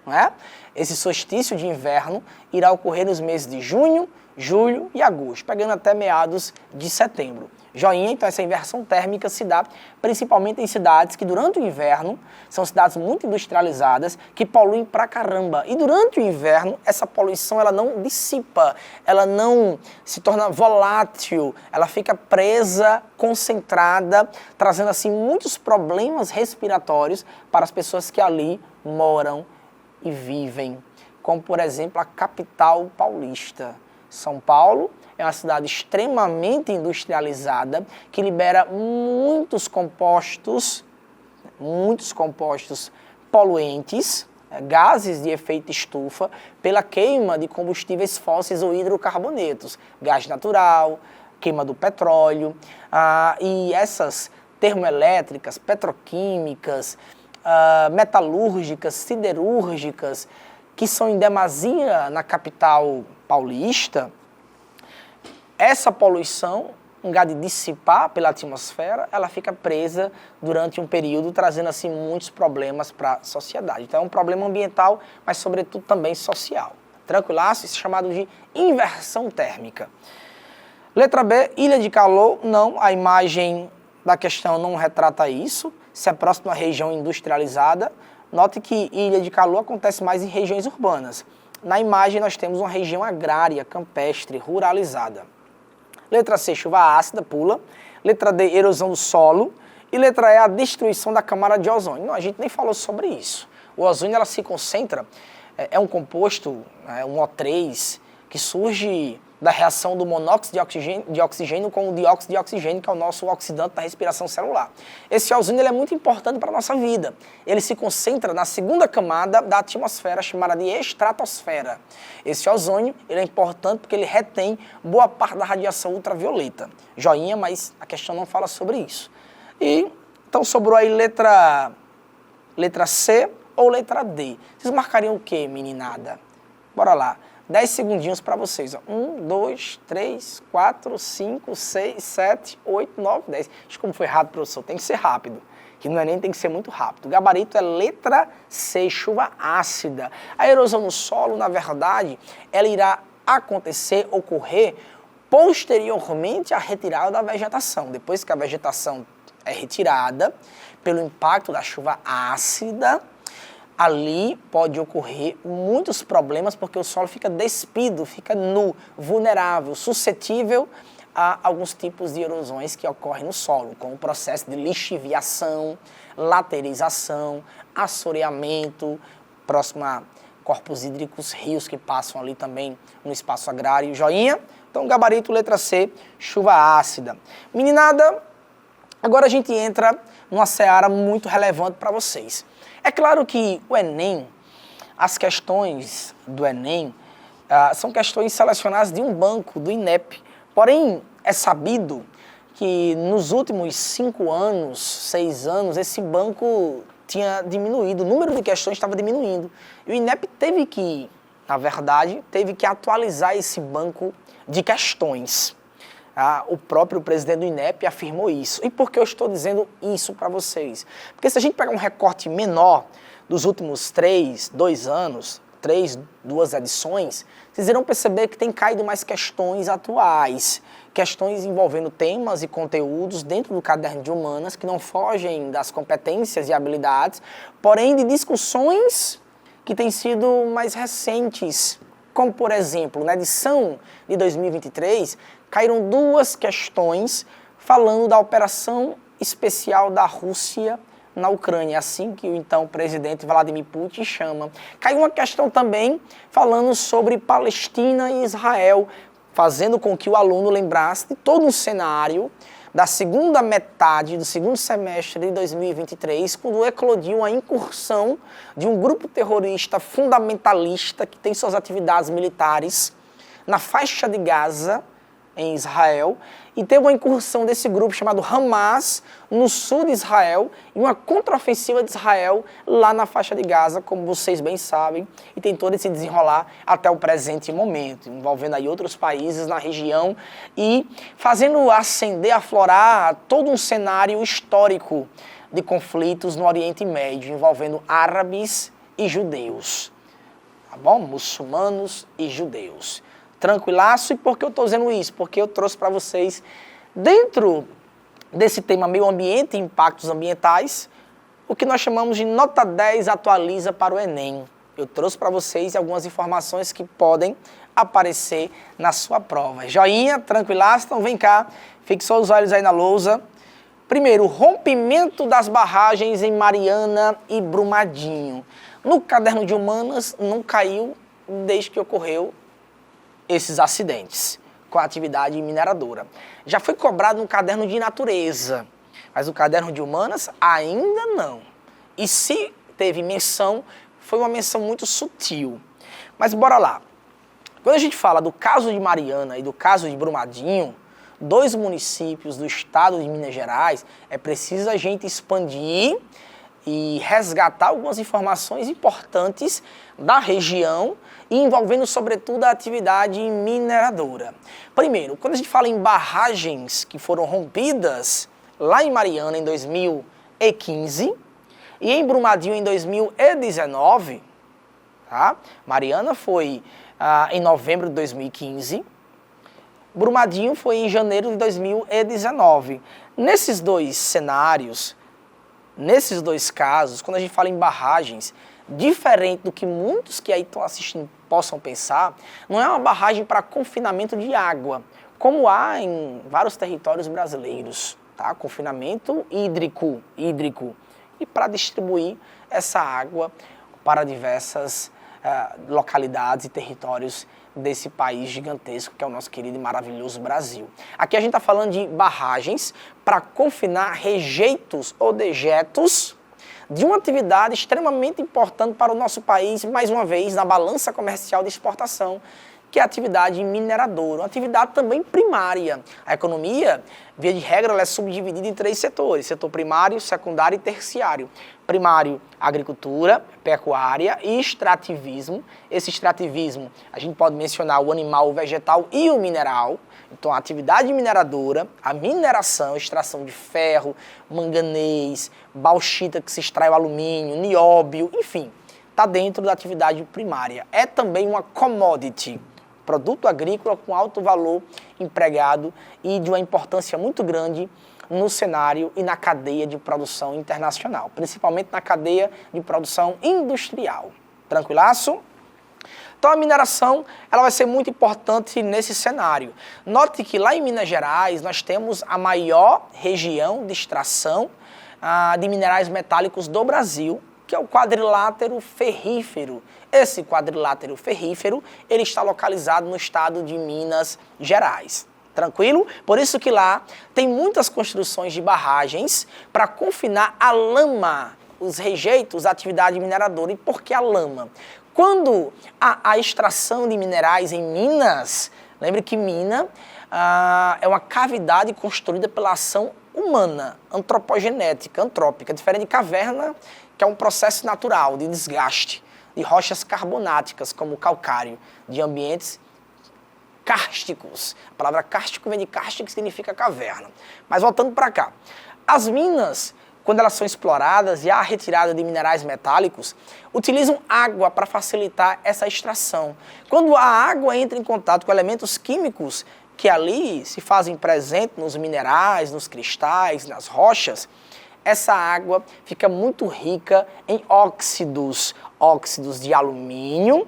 né, esse solstício de inverno irá ocorrer nos meses de junho, julho e agosto, pegando até meados de setembro. Joinha, então essa inversão térmica se dá principalmente em cidades que durante o inverno são cidades muito industrializadas, que poluem pra caramba. E durante o inverno, essa poluição ela não dissipa, ela não se torna volátil, ela fica presa, concentrada, trazendo assim muitos problemas respiratórios para as pessoas que ali moram e vivem. Como, por exemplo, a capital paulista. São Paulo é uma cidade extremamente industrializada que libera muitos compostos poluentes, gases de efeito estufa, pela queima de combustíveis fósseis ou hidrocarbonetos, gás natural, queima do petróleo, e essas termoelétricas, petroquímicas, metalúrgicas, siderúrgicas, que são em demasia na capital paulista, essa poluição em lugar de dissipar pela atmosfera, ela fica presa durante um período, trazendo assim muitos problemas para a sociedade. Então é um problema ambiental, mas sobretudo também social. Tranquilaço? Isso é chamado de inversão térmica. Letra B, ilha de calor. Não, a imagem da questão não retrata isso. Se é próximo à região industrializada, note que ilha de calor acontece mais em regiões urbanas. Na imagem nós temos uma região agrária, campestre, ruralizada. Letra C, chuva ácida, pula. Letra D, erosão do solo. E letra E, a destruição da camada de ozônio. Não, a gente nem falou sobre isso. O ozônio ela se concentra, é um composto, um O3, que surge da reação do monóxido de oxigênio com o dióxido de oxigênio, que é o nosso oxidante da respiração celular. Esse ozônio ele é muito importante para a nossa vida. Ele se concentra na segunda camada da atmosfera, chamada de estratosfera. Esse ozônio ele é importante porque ele retém boa parte da radiação ultravioleta. Joinha, mas a questão não fala sobre isso. E então sobrou aí letra C ou letra D. Vocês marcariam o quê, meninada? Bora lá. 10 segundinhos para vocês. 1, 2, 3, 4, 5, 6, 7, 8, 9, 10. Acho como foi rápido, professor. Tem que ser rápido. Que no Enem tem que ser muito rápido. O gabarito é letra C, chuva ácida. A erosão no solo, na verdade, ela irá ocorrer posteriormente à retirada da vegetação. Depois que a vegetação é retirada, pelo impacto da chuva ácida, ali pode ocorrer muitos problemas porque o solo fica despido, fica nu, vulnerável, suscetível a alguns tipos de erosões que ocorrem no solo, como o processo de lixiviação, laterização, assoreamento, próximo a corpos hídricos, rios que passam ali também no espaço agrário. Joinha? Então, gabarito, letra C, chuva ácida. Meninada, agora a gente entra numa seara muito relevante para vocês. É claro que o Enem, as questões do Enem, são questões selecionadas de um banco, do INEP. Porém, é sabido que nos últimos 5 anos, 6 anos, esse banco tinha diminuído, o número de questões estava diminuindo. E o INEP teve que, na verdade, atualizar esse banco de questões. O próprio presidente do INEP afirmou isso. E por que eu estou dizendo isso para vocês? Porque se a gente pegar um recorte menor dos últimos 2 edições, vocês irão perceber que tem caído mais questões atuais, questões envolvendo temas e conteúdos dentro do caderno de humanas que não fogem das competências e habilidades, porém de discussões que têm sido mais recentes. Como, por exemplo, na edição de 2023, caíram 2 questões falando da operação especial da Rússia na Ucrânia, assim que o então presidente Vladimir Putin chama. Caiu uma questão também falando sobre Palestina e Israel, fazendo com que o aluno lembrasse de todo um cenário da segunda metade do segundo semestre de 2023, quando eclodiu a incursão de um grupo terrorista fundamentalista que tem suas atividades militares na faixa de Gaza, em Israel, e teve uma incursão desse grupo chamado Hamas no sul de Israel e uma contraofensiva de Israel lá na faixa de Gaza, como vocês bem sabem, e tem todo esse desenrolar até o presente momento, envolvendo aí outros países na região e fazendo acender, aflorar todo um cenário histórico de conflitos no Oriente Médio, envolvendo árabes e judeus, tá bom? Muçulmanos e judeus. Tranquilaço. E por que eu estou dizendo isso? Porque eu trouxe para vocês, dentro desse tema meio ambiente e impactos ambientais, o que nós chamamos de nota 10 atualiza para o Enem. Eu trouxe para vocês algumas informações que podem aparecer na sua prova. Joinha, tranquilaço? Então vem cá, fixou os olhos aí na lousa. Primeiro, rompimento das barragens em Mariana e Brumadinho. No caderno de humanas não caiu desde que ocorreu esses acidentes com a atividade mineradora. Já foi cobrado no caderno de natureza, mas o caderno de humanas ainda não. E se teve menção, foi uma menção muito sutil. Mas bora lá. Quando a gente fala do caso de Mariana e do caso de Brumadinho, 2 municípios do estado de Minas Gerais, é preciso a gente expandir e resgatar algumas informações importantes da região e envolvendo, sobretudo, a atividade mineradora. Primeiro, quando a gente fala em barragens que foram rompidas lá em Mariana em 2015 e em Brumadinho em 2019, tá? Mariana foi em novembro de 2015, Brumadinho foi em janeiro de 2019. Nesses dois cenários, nesses dois casos, quando a gente fala em barragens, diferente do que muitos que aí estão assistindo possam pensar, não é uma barragem para confinamento de água, como há em vários territórios brasileiros, tá? Confinamento hídrico, e para distribuir essa água para diversas localidades e territórios desse país gigantesco que é o nosso querido e maravilhoso Brasil. Aqui a gente está falando de barragens para confinar rejeitos ou dejetos de uma atividade extremamente importante para o nosso país, mais uma vez, na balança comercial de exportação, que é a atividade mineradora, uma atividade também primária. A economia, via de regra, ela é subdividida em 3 setores: setor primário, secundário e terciário. Primário, agricultura, pecuária e extrativismo. Esse extrativismo, a gente pode mencionar o animal, o vegetal e o mineral. Então, a atividade mineradora, a mineração, extração de ferro, manganês, bauxita que se extrai o alumínio, nióbio, enfim, está dentro da atividade primária. É também uma commodity, produto agrícola com alto valor empregado e de uma importância muito grande no cenário e na cadeia de produção internacional, principalmente na cadeia de produção industrial. Tranquilaço? Então a mineração ela vai ser muito importante nesse cenário. Note que lá em Minas Gerais nós temos a maior região de extração de minerais metálicos do Brasil, que é o quadrilátero ferrífero. Esse quadrilátero ferrífero ele está localizado no estado de Minas Gerais. Tranquilo? Por isso que lá tem muitas construções de barragens para confinar a lama, os rejeitos da atividade mineradora. E por que a lama? Quando a extração de minerais em minas, lembre que mina é uma cavidade construída pela ação humana, antropogenética, antrópica, diferente de caverna, que é um processo natural de desgaste de rochas carbonáticas, como o calcário, de ambientes cársticos. A palavra kárstico vem de kárstico, que significa caverna. Mas voltando para cá, as minas, quando elas são exploradas e há a retirada de minerais metálicos, utilizam água para facilitar essa extração. Quando a água entra em contato com elementos químicos que ali se fazem presentes nos minerais, nos cristais, nas rochas, essa água fica muito rica em óxidos, óxidos de alumínio,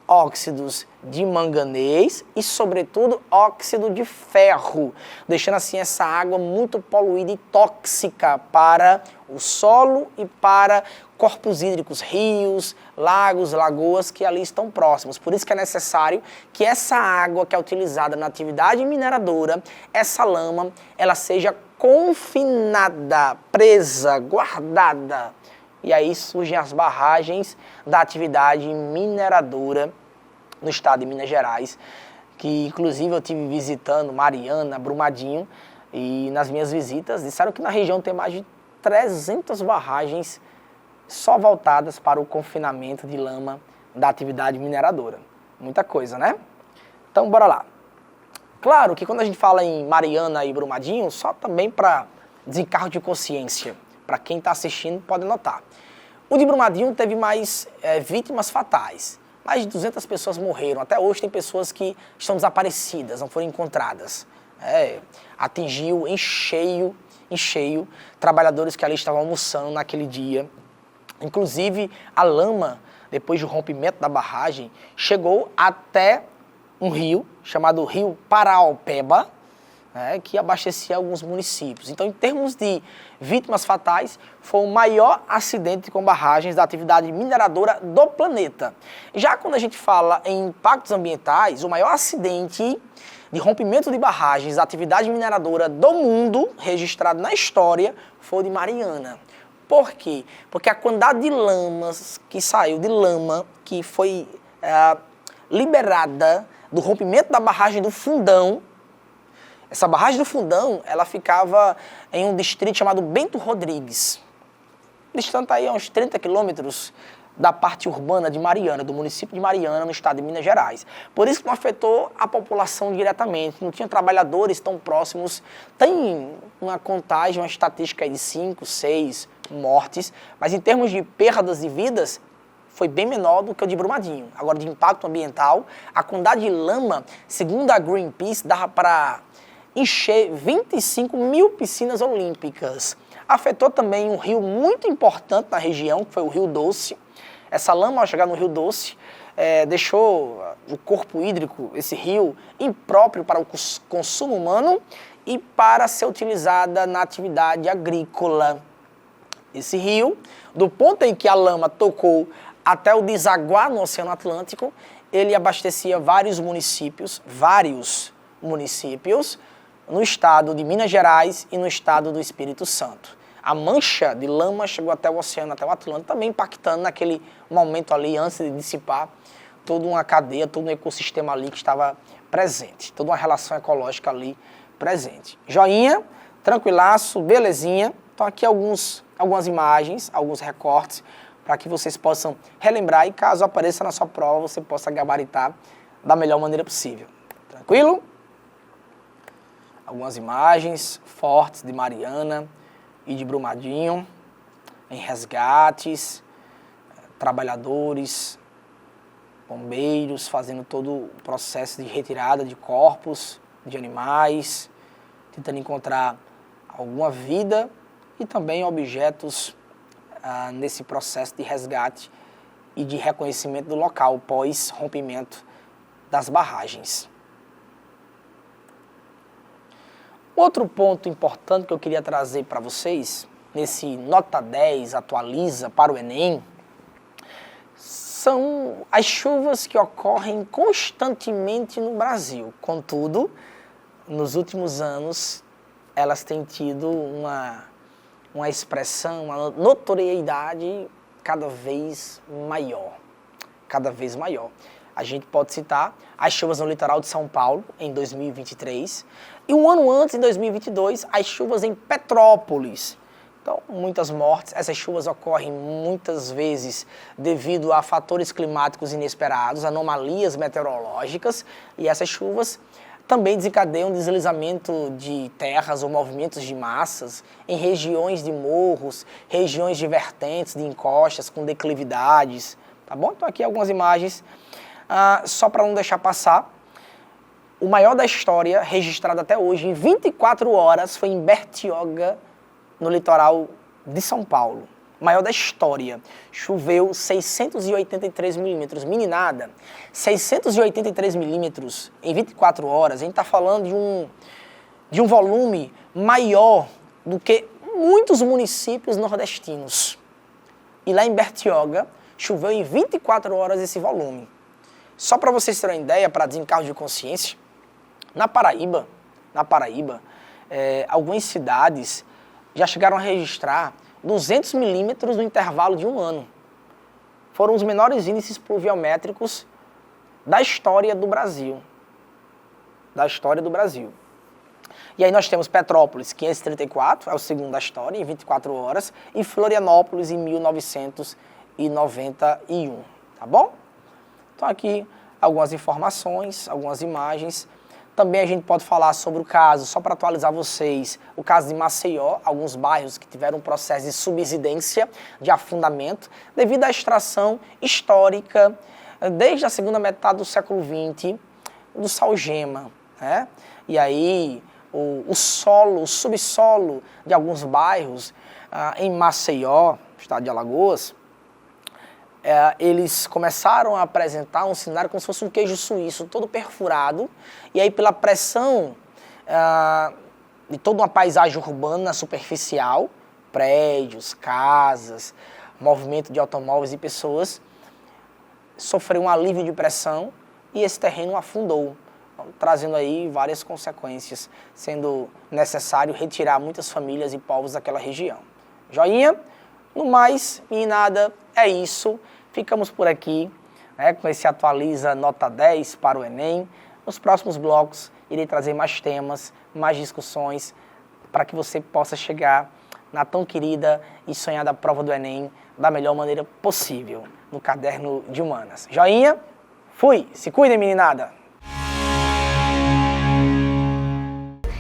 óxidos de manganês e, sobretudo, óxido de ferro, deixando assim essa água muito poluída e tóxica para o solo e para corpos hídricos, rios, lagos, lagoas que ali estão próximos. Por isso que é necessário que essa água que é utilizada na atividade mineradora, essa lama, ela seja confinada, presa, guardada. E aí surgem as barragens da atividade mineradora no estado de Minas Gerais, que inclusive eu estive visitando Mariana, Brumadinho, e nas minhas visitas disseram que na região tem mais de 300 barragens só voltadas para o confinamento de lama da atividade mineradora. Muita coisa, né? Então, bora lá. Claro que quando a gente fala em Mariana e Brumadinho, só também para desencargo de consciência, para quem está assistindo pode notar. O de Brumadinho teve mais vítimas fatais. Mais de 200 pessoas morreram. Até hoje tem pessoas que estão desaparecidas, não foram encontradas. Atingiu em cheio trabalhadores que ali estavam almoçando naquele dia. Inclusive, a lama, depois do rompimento da barragem, chegou até um rio chamado Rio Paraopeba, que abastecia alguns municípios. Então, em termos de vítimas fatais, foi o maior acidente com barragens da atividade mineradora do planeta. Já quando a gente fala em impactos ambientais, o maior acidente de rompimento de barragens da atividade mineradora do mundo, registrado na história, foi o de Mariana. Por quê? Porque a quantidade de lamas que saiu, de lama que foi liberada do rompimento da barragem do Fundão. Essa barragem do Fundão, ela ficava em um distrito chamado Bento Rodrigues. distante aí a uns 30 quilômetros da parte urbana de Mariana, do município de Mariana, no estado de Minas Gerais. Por isso que não afetou a população diretamente, não tinha trabalhadores tão próximos. Tem uma contagem, uma estatística aí de 5, 6 mortes, mas em termos de perdas de vidas, foi bem menor do que o de Brumadinho. Agora, de impacto ambiental, a quantidade de lama, segundo a Greenpeace, dava para encher 25 mil piscinas olímpicas. Afetou também um rio muito importante na região, que foi o Rio Doce. Essa lama, ao chegar no Rio Doce, deixou o corpo hídrico, esse rio, impróprio para o consumo humano e para ser utilizada na atividade agrícola. Esse rio, do ponto em que a lama tocou até o desaguar no Oceano Atlântico, ele abastecia vários municípios no estado de Minas Gerais e no estado do Espírito Santo. A mancha de lama chegou até o oceano, até o Atlântico, também impactando naquele momento ali, antes de dissipar, toda uma cadeia, todo um ecossistema ali que estava presente, toda uma relação ecológica ali presente. Joinha, tranquilaço, belezinha. Então aqui algumas imagens, alguns recortes, para que vocês possam relembrar e caso apareça na sua prova, você possa gabaritar da melhor maneira possível. Tranquilo? Algumas imagens fortes de Mariana e de Brumadinho, em resgates, trabalhadores, bombeiros fazendo todo o processo de retirada de corpos, de animais, tentando encontrar alguma vida e também objetos nesse processo de resgate e de reconhecimento do local pós-rompimento das barragens. Outro ponto importante que eu queria trazer para vocês, nesse Nota 10 atualiza para o Enem, são as chuvas que ocorrem constantemente no Brasil. Contudo, nos últimos anos, elas têm tido uma expressão, uma notoriedade cada vez maior. Cada vez maior. A gente pode citar as chuvas no litoral de São Paulo, em 2023, e um ano antes, em 2022, as chuvas em Petrópolis. Então, muitas mortes. Essas chuvas ocorrem muitas vezes devido a fatores climáticos inesperados, anomalias meteorológicas, e essas chuvas também desencadeiam deslizamento de terras ou movimentos de massas em regiões de morros, regiões de vertentes, de encostas, com declividades. Tá bom? Então, aqui algumas imagens. Só para não deixar passar, o maior da história, registrado até hoje, em 24 horas, foi em Bertioga, no litoral de São Paulo. O maior da história. Choveu 683 milímetros. Meninada, 683 milímetros em 24 horas. A gente está falando de um volume maior do que muitos municípios nordestinos. E lá em Bertioga, choveu em 24 horas esse volume. Só para vocês terem uma ideia, para desencargo de consciência, na Paraíba, algumas cidades já chegaram a registrar 200 milímetros no intervalo de um ano. Foram os menores índices pluviométricos da história do Brasil. E aí nós temos Petrópolis, 534, é o segundo da história, em 24 horas, e Florianópolis, em 1991, tá bom? Então aqui algumas informações, algumas imagens. Também a gente pode falar sobre o caso, só para atualizar vocês, o caso de Maceió, alguns bairros que tiveram um processo de subsidência, de afundamento, devido à extração histórica, desde a segunda metade do século XX, do salgema, né? E aí o subsolo de alguns bairros em Maceió, estado de Alagoas, eles começaram a apresentar um cenário como se fosse um queijo suíço, todo perfurado, e aí pela pressão de toda uma paisagem urbana superficial, prédios, casas, movimento de automóveis e pessoas, sofreu um alívio de pressão e esse terreno afundou, trazendo aí várias consequências, sendo necessário retirar muitas famílias e povos daquela região. Joinha? No mais, e nada, é isso. Ficamos por aqui, com esse Atualiza Nota 10 para o Enem. Nos próximos blocos, irei trazer mais temas, mais discussões, para que você possa chegar na tão querida e sonhada prova do Enem da melhor maneira possível, no Caderno de Humanas. Joinha, fui! Se cuidem, meninada!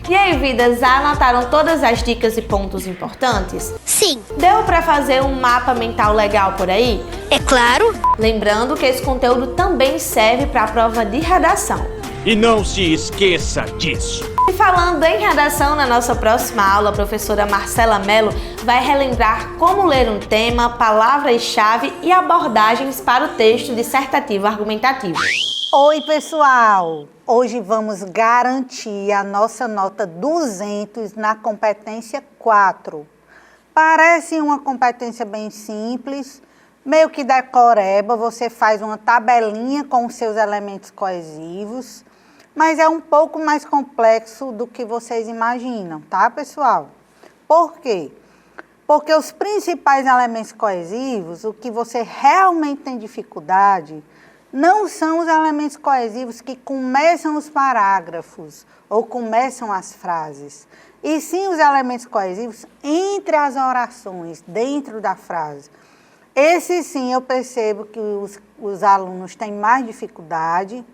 E aí, vidas, já anotaram todas as dicas e pontos importantes? Sim. Deu para fazer um mapa mental legal por aí? É claro. Lembrando que esse conteúdo também serve para a prova de redação. E não se esqueça disso. E falando em redação, na nossa próxima aula, a professora Marcela Mello vai relembrar como ler um tema, palavras-chave e abordagens para o texto dissertativo argumentativo. Oi, pessoal! Hoje vamos garantir a nossa nota 200 na competência 4. Parece uma competência bem simples, meio que decoreba, você faz uma tabelinha com os seus elementos coesivos, mas é um pouco mais complexo do que vocês imaginam, tá, pessoal? Por quê? Porque os principais elementos coesivos, o que você realmente tem dificuldade, não são os elementos coesivos que começam os parágrafos ou começam as frases, e sim os elementos coesivos entre as orações, dentro da frase. Esse sim eu percebo que os alunos têm mais dificuldade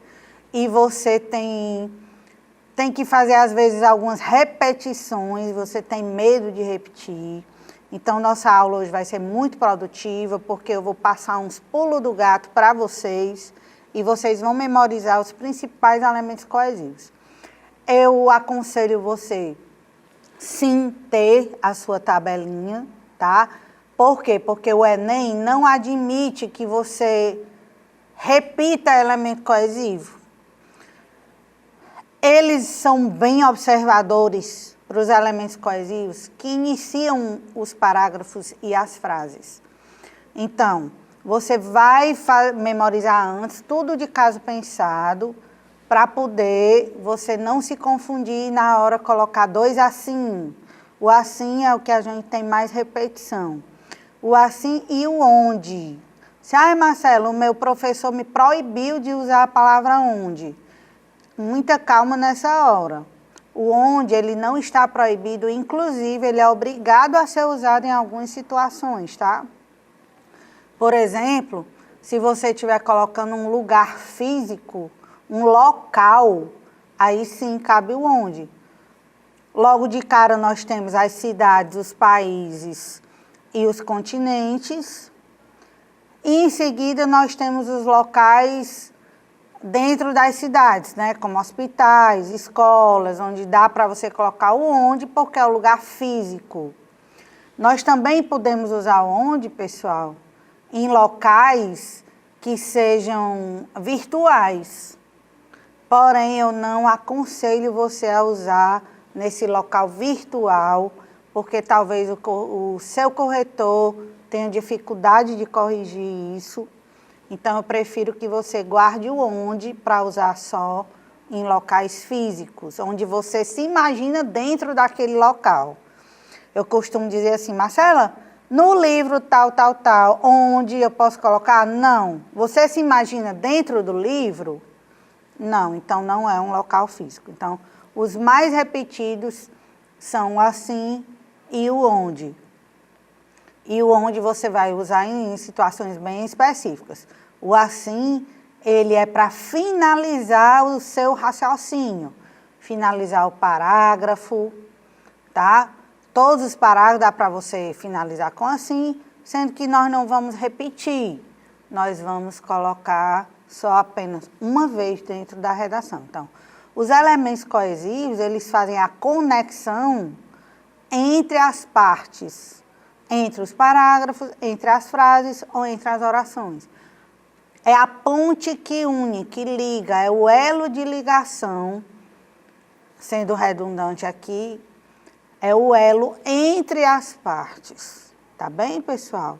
e você tem que fazer às vezes algumas repetições, você tem medo de repetir. Então, nossa aula hoje vai ser muito produtiva, porque eu vou passar uns pulos do gato para vocês e vocês vão memorizar os principais elementos coesivos. Eu aconselho você, sim, ter a sua tabelinha, tá? Por quê? Porque o Enem não admite que você repita elemento coesivo. Eles são bem observadores para os elementos coesivos que iniciam os parágrafos e as frases. Então, você vai memorizar antes, tudo de caso pensado, para poder você não se confundir na hora de colocar dois assim. O assim é o que a gente tem mais repetição. O assim e o onde. Se, Marcelo, o meu professor me proibiu de usar a palavra onde. Muita calma nessa hora. O onde, ele não está proibido, inclusive, ele é obrigado a ser usado em algumas situações, tá? Por exemplo, se você estiver colocando um lugar físico, um local, aí sim cabe o onde. Logo de cara nós temos as cidades, os países e os continentes. E em seguida nós temos os locais dentro das cidades, né, como hospitais, escolas, onde dá para você colocar o onde, porque é o lugar físico. Nós também podemos usar o onde, pessoal, em locais que sejam virtuais. Porém, eu não aconselho você a usar nesse local virtual, porque talvez o seu corretor tenha dificuldade de corrigir isso. Então, eu prefiro que você guarde o onde para usar só em locais físicos, onde você se imagina dentro daquele local. Eu costumo dizer assim, Marcela, no livro tal, onde eu posso colocar? Não. Você se imagina dentro do livro? Não, então não é um local físico. Então, os mais repetidos são o assim e o onde. E o onde você vai usar em situações bem específicas. O assim, ele é para finalizar o seu raciocínio, finalizar o parágrafo, tá? Todos os parágrafos dá para você finalizar com assim, sendo que nós não vamos repetir. Nós vamos colocar só apenas uma vez dentro da redação. Então, os elementos coesivos, eles fazem a conexão entre as partes, entre os parágrafos, entre as frases ou entre as orações. É a ponte que une, que liga, é o elo de ligação, sendo redundante aqui, é o elo entre as partes. Tá bem, pessoal?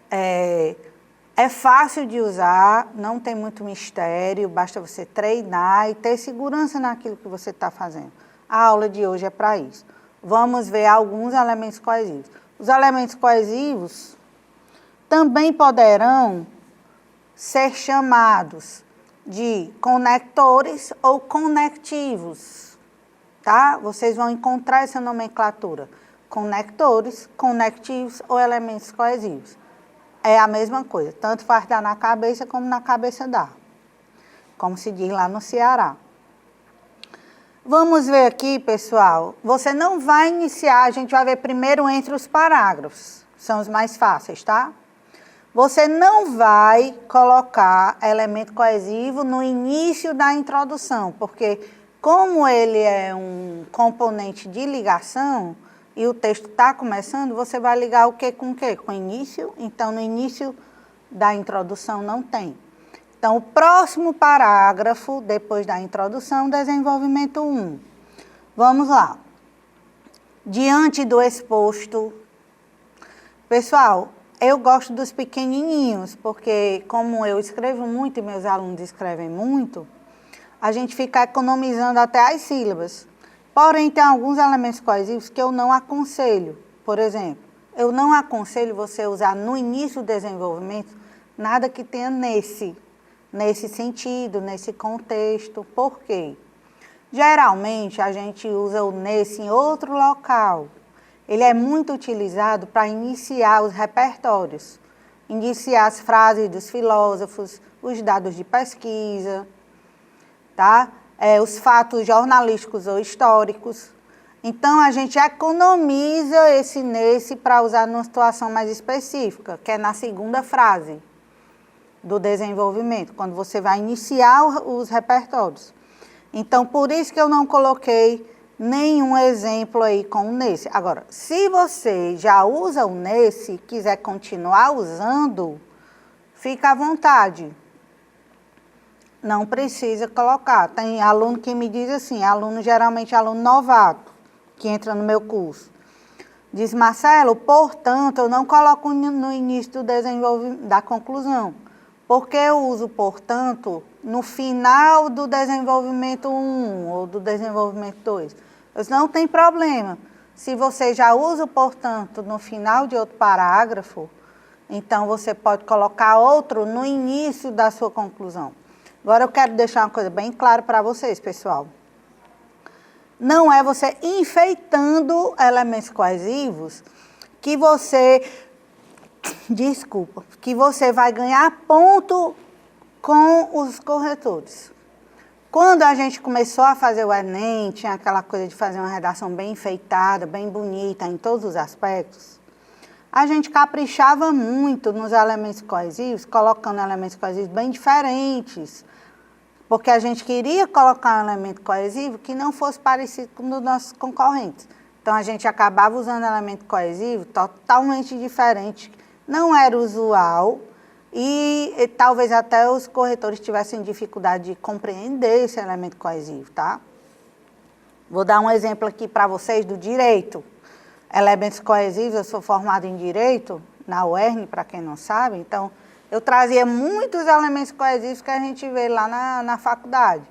É fácil de usar, não tem muito mistério, basta você treinar e ter segurança naquilo que você está fazendo. A aula de hoje é para isso. Vamos ver alguns elementos coesivos. Os elementos coesivos também poderão ser chamados de conectores ou conectivos, tá? Vocês vão encontrar essa nomenclatura. conectores, conectivos ou elementos coesivos. É a mesma coisa, tanto faz dar na cabeça como na cabeça dá, como se diz lá no Ceará. Vamos ver aqui, pessoal. Você não vai iniciar, a gente vai ver primeiro entre os parágrafos, são os mais fáceis, tá? Você não vai colocar elemento coesivo no início da introdução, porque como ele é um componente de ligação e o texto está começando, você vai ligar o que com o quê? Com o início. Então, no início da introdução não tem. Então, o próximo parágrafo, depois da introdução, desenvolvimento 1. Vamos lá. Diante do exposto. Pessoal, eu gosto dos pequenininhos, porque como eu escrevo muito e meus alunos escrevem muito, a gente fica economizando até as sílabas. Porém, tem alguns elementos coesivos que eu não aconselho. Por exemplo, eu não aconselho você usar no início do desenvolvimento nada que tenha nesse sentido, nesse contexto. Por quê? Geralmente, a gente usa o nesse em outro local. Ele é muito utilizado para iniciar os repertórios, iniciar as frases dos filósofos, os dados de pesquisa, tá? Os fatos jornalísticos ou históricos. Então, a gente economiza esse nesse para usar numa situação mais específica, que é na segunda frase do desenvolvimento, quando você vai iniciar os repertórios. Então, por isso que eu não coloquei nenhum exemplo aí com o nesse. Agora, se você já usa o nesse e quiser continuar usando, fica à vontade. Não precisa colocar. Tem aluno que me diz assim, geralmente aluno novato, que entra no meu curso. Diz, Marcelo, portanto, eu não coloco no início do desenvolvimento, da conclusão. Porque eu uso, portanto, no final do desenvolvimento 1 ou do desenvolvimento 2. Não tem problema. Se você já usa o portanto no final de outro parágrafo, então você pode colocar outro no início da sua conclusão. Agora eu quero deixar uma coisa bem clara para vocês, pessoal. Não é você enfeitando elementos coesivos que você vai ganhar ponto com os corretores. Quando a gente começou a fazer o Enem, tinha aquela coisa de fazer uma redação bem enfeitada, bem bonita em todos os aspectos, a gente caprichava muito nos elementos coesivos, colocando elementos coesivos bem diferentes, porque a gente queria colocar um elemento coesivo que não fosse parecido com o dos nossos concorrentes. Então, a gente acabava usando elemento coesivo totalmente diferente, não era usual, e talvez até os corretores tivessem dificuldade de compreender esse elemento coesivo, tá? Vou dar um exemplo aqui para vocês do direito. Elementos coesivos, eu sou formada em Direito, na UERN, para quem não sabe, então eu trazia muitos elementos coesivos que a gente vê lá na faculdade,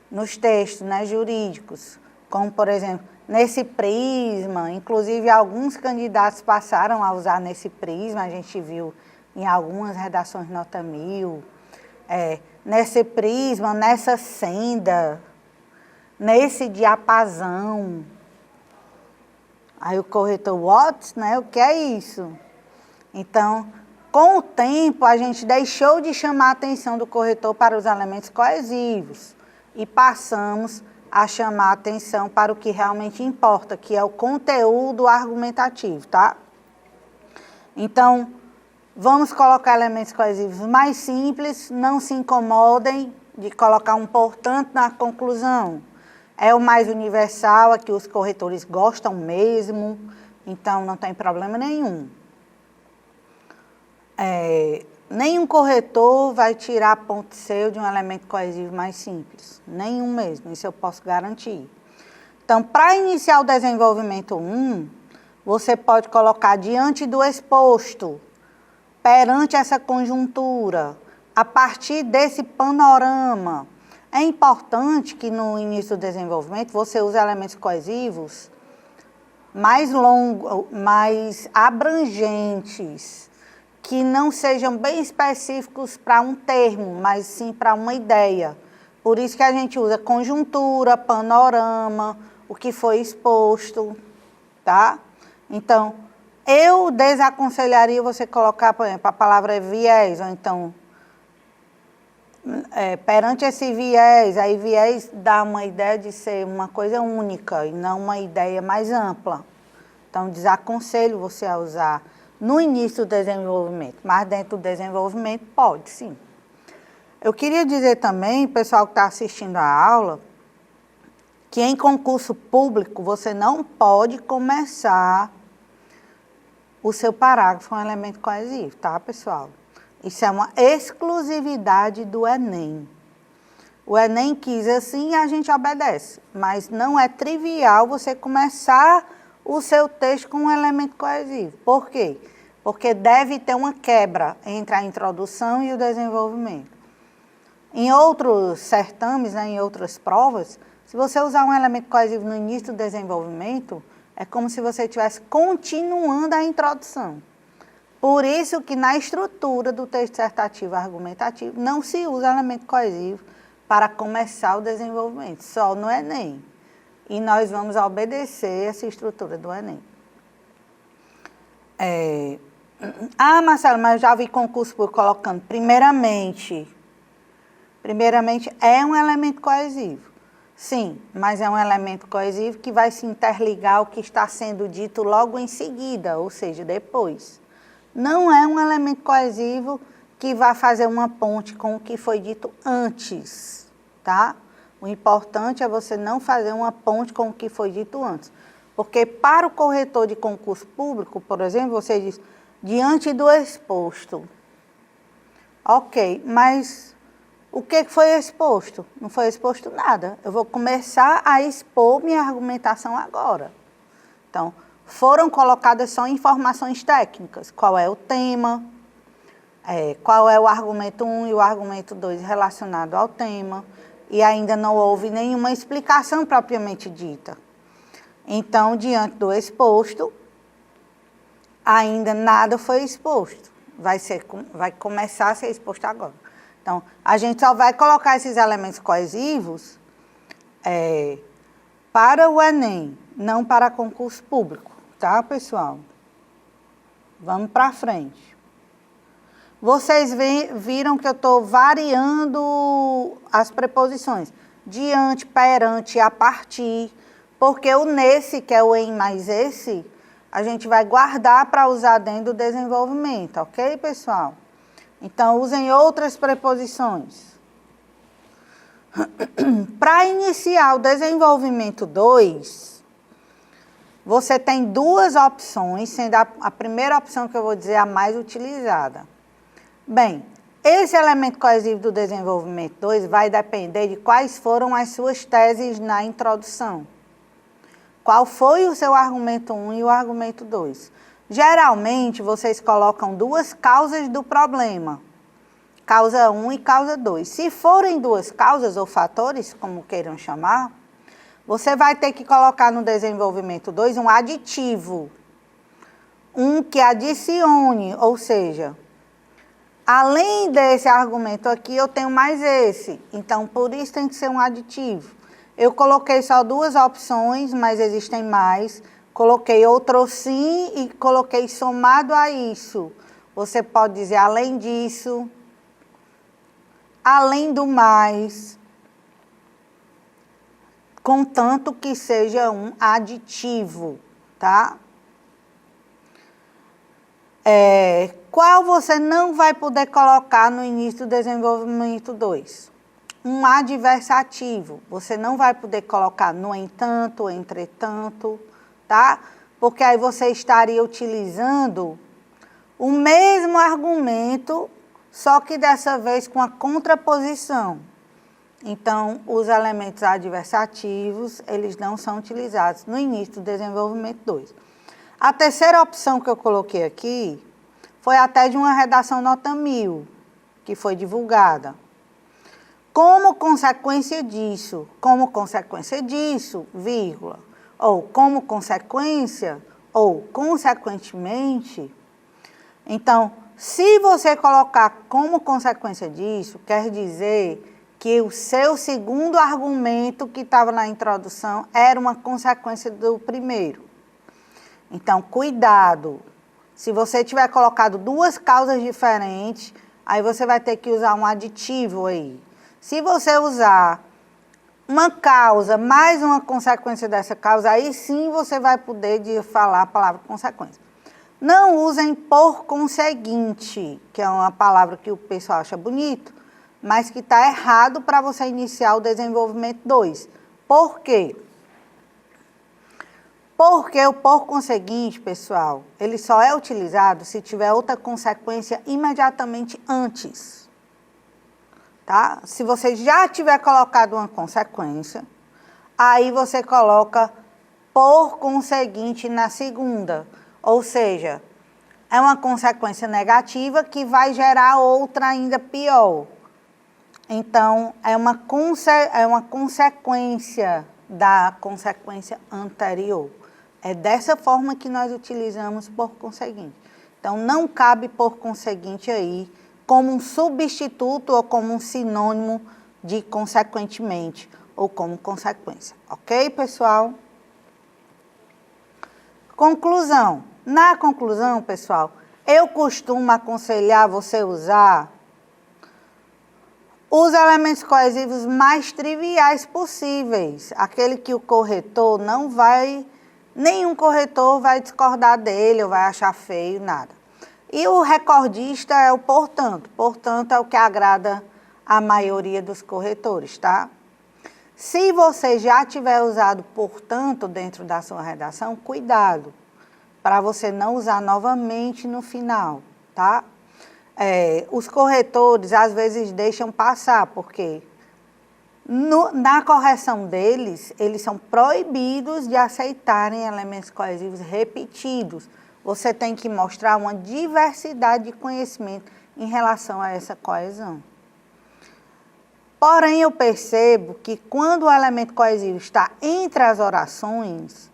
nos textos, né, jurídicos, como, por exemplo, nesse prisma, inclusive alguns candidatos passaram a usar nesse prisma, a gente viu em algumas redações nota 1000, nesse prisma, nessa senda, nesse diapasão. Aí o corretor, what? Né? O que é isso? Então, com o tempo, a gente deixou de chamar a atenção do corretor para os elementos coesivos e passamos a chamar a atenção para o que realmente importa, que é o conteúdo argumentativo, tá? Então, vamos colocar elementos coesivos mais simples, não se incomodem de colocar um portanto na conclusão. É o mais universal, é que os corretores gostam mesmo, então não tem problema nenhum. Nenhum corretor vai tirar ponto seu de um elemento coesivo mais simples. Nenhum mesmo, isso eu posso garantir. Então, para iniciar o desenvolvimento 1, você pode colocar diante do exposto, perante essa conjuntura, a partir desse panorama. É importante que no início do desenvolvimento você use elementos coesivos mais longos, mais abrangentes, que não sejam bem específicos para um termo, mas sim para uma ideia. Por isso que a gente usa conjuntura, panorama, o que foi exposto, tá? Então, eu desaconselharia você colocar, por exemplo, a palavra viés, ou então, perante esse viés, aí viés dá uma ideia de ser uma coisa única e não uma ideia mais ampla. Então, desaconselho você a usar no início do desenvolvimento, mas dentro do desenvolvimento pode, sim. Eu queria dizer também, pessoal que está assistindo a aula, que em concurso público você não pode começar o seu parágrafo com um elemento coesivo, tá, pessoal? Isso é uma exclusividade do Enem. O Enem quis assim e a gente obedece, mas não é trivial você começar o seu texto com um elemento coesivo. Por quê? Porque deve ter uma quebra entre a introdução e o desenvolvimento. Em outros certames, né, em outras provas, se você usar um elemento coesivo no início do desenvolvimento, é como se você estivesse continuando a introdução. Por isso que na estrutura do texto dissertativo argumentativo não se usa elemento coesivo para começar o desenvolvimento, só no Enem. E nós vamos obedecer essa estrutura do Enem. Marcelo, mas eu já vi concurso por colocando primeiramente é um elemento coesivo. Sim, mas é um elemento coesivo que vai se interligar ao que está sendo dito logo em seguida, ou seja, depois. Não é um elemento coesivo que vai fazer uma ponte com o que foi dito antes, tá? O importante é você não fazer uma ponte com o que foi dito antes. Porque para o corretor de concurso público, por exemplo, você diz, diante do exposto. Ok, mas o que foi exposto? Não foi exposto nada. Eu vou começar a expor minha argumentação agora. Então, foram colocadas só informações técnicas. Qual é o tema, qual é o argumento 1 e o argumento 2 relacionado ao tema. E ainda não houve nenhuma explicação propriamente dita. Então, diante do exposto, ainda nada foi exposto. Vai começar a ser exposto agora. Então, a gente só vai colocar esses elementos coesivos para o Enem, não para concurso público, tá, pessoal? Vamos para frente. Vocês viram que eu estou variando as preposições. Diante, perante, a partir. Porque o nesse, que é o em mais esse, a gente vai guardar para usar dentro do desenvolvimento, ok, pessoal? Então, usem outras preposições. Para iniciar o desenvolvimento 2, você tem duas opções, sendo a primeira opção que eu vou dizer a mais utilizada. Bem, esse elemento coesivo do desenvolvimento 2 vai depender de quais foram as suas teses na introdução. Qual foi o seu argumento 1 e o argumento 2? Geralmente, vocês colocam duas causas do problema. Causa 1 e causa 2. Se forem duas causas ou fatores, como queiram chamar, você vai ter que colocar no desenvolvimento 2 um aditivo. Um que adicione, ou seja, além desse argumento aqui, eu tenho mais esse. Então, por isso tem que ser um aditivo. Eu coloquei só duas opções, mas existem mais. Coloquei outro sim e coloquei somado a isso. Você pode dizer além disso, além do mais, contanto que seja um aditivo, tá? Qual você não vai poder colocar no início do desenvolvimento 2? Um adversativo. Você não vai poder colocar no entanto, entretanto, tá? Porque aí você estaria utilizando o mesmo argumento, só que dessa vez com a contraposição. Então, os elementos adversativos, eles não são utilizados no início do desenvolvimento 2. A terceira opção que eu coloquei aqui foi até de uma redação nota 1000, que foi divulgada. Como consequência disso, vírgula, ou como consequência, ou consequentemente. Então, se você colocar como consequência disso, quer dizer que o seu segundo argumento que estava na introdução era uma consequência do primeiro. Então, cuidado. Se você tiver colocado duas causas diferentes, aí você vai ter que usar um aditivo aí. Se você usar uma causa mais uma consequência dessa causa, aí sim você vai poder falar a palavra consequência. Não usem por conseguinte, que é uma palavra que o pessoal acha bonito, mas que está errado para você iniciar o desenvolvimento 2. Por quê? Porque o por conseguinte, pessoal, ele só é utilizado se tiver outra consequência imediatamente antes. Tá? Se você já tiver colocado uma consequência, aí você coloca por conseguinte na segunda. Ou seja, é uma consequência negativa que vai gerar outra ainda pior. Então, é uma consequência da consequência anterior. É dessa forma que nós utilizamos por conseguinte. Então, não cabe por conseguinte aí como um substituto ou como um sinônimo de consequentemente ou como consequência. Ok, pessoal? Conclusão. Na conclusão, pessoal, eu costumo aconselhar você usar os elementos coesivos mais triviais possíveis. Aquele que o corretor não vai... Nenhum corretor vai discordar dele ou vai achar feio, nada. E o recordista é o portanto. Portanto, é o que agrada a maioria dos corretores, tá? Se você já tiver usado portanto dentro da sua redação, cuidado, para você não usar novamente no final, tá? Os corretores, às vezes, deixam passar, porque... na correção deles, eles são proibidos de aceitarem elementos coesivos repetidos. Você tem que mostrar uma diversidade de conhecimento em relação a essa coesão. Porém, eu percebo que quando o elemento coesivo está entre as orações,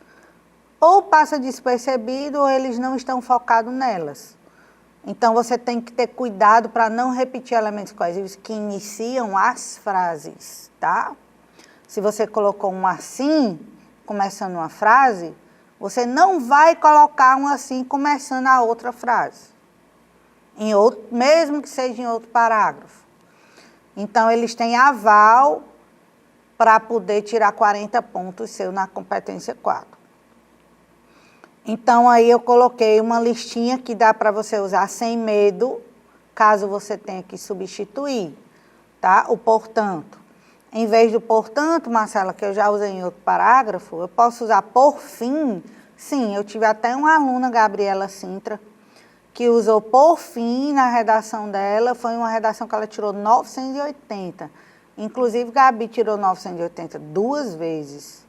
ou passa despercebido ou eles não estão focados nelas. Então, você tem que ter cuidado para não repetir elementos coesivos que iniciam as frases, tá? Se você colocou um assim, começando uma frase, você não vai colocar um assim, começando a outra frase. Mesmo que seja em outro parágrafo. Então, eles têm aval para poder tirar 40 pontos seu na competência 4. Então, aí eu coloquei uma listinha que dá para você usar sem medo, caso você tenha que substituir, tá? O portanto. Em vez do portanto, Marcela, que eu já usei em outro parágrafo, eu posso usar por fim. Sim, eu tive até uma aluna, Gabriela Sintra, que usou por fim na redação dela. Foi uma redação que ela tirou 980. Inclusive, Gabi tirou 980 duas vezes.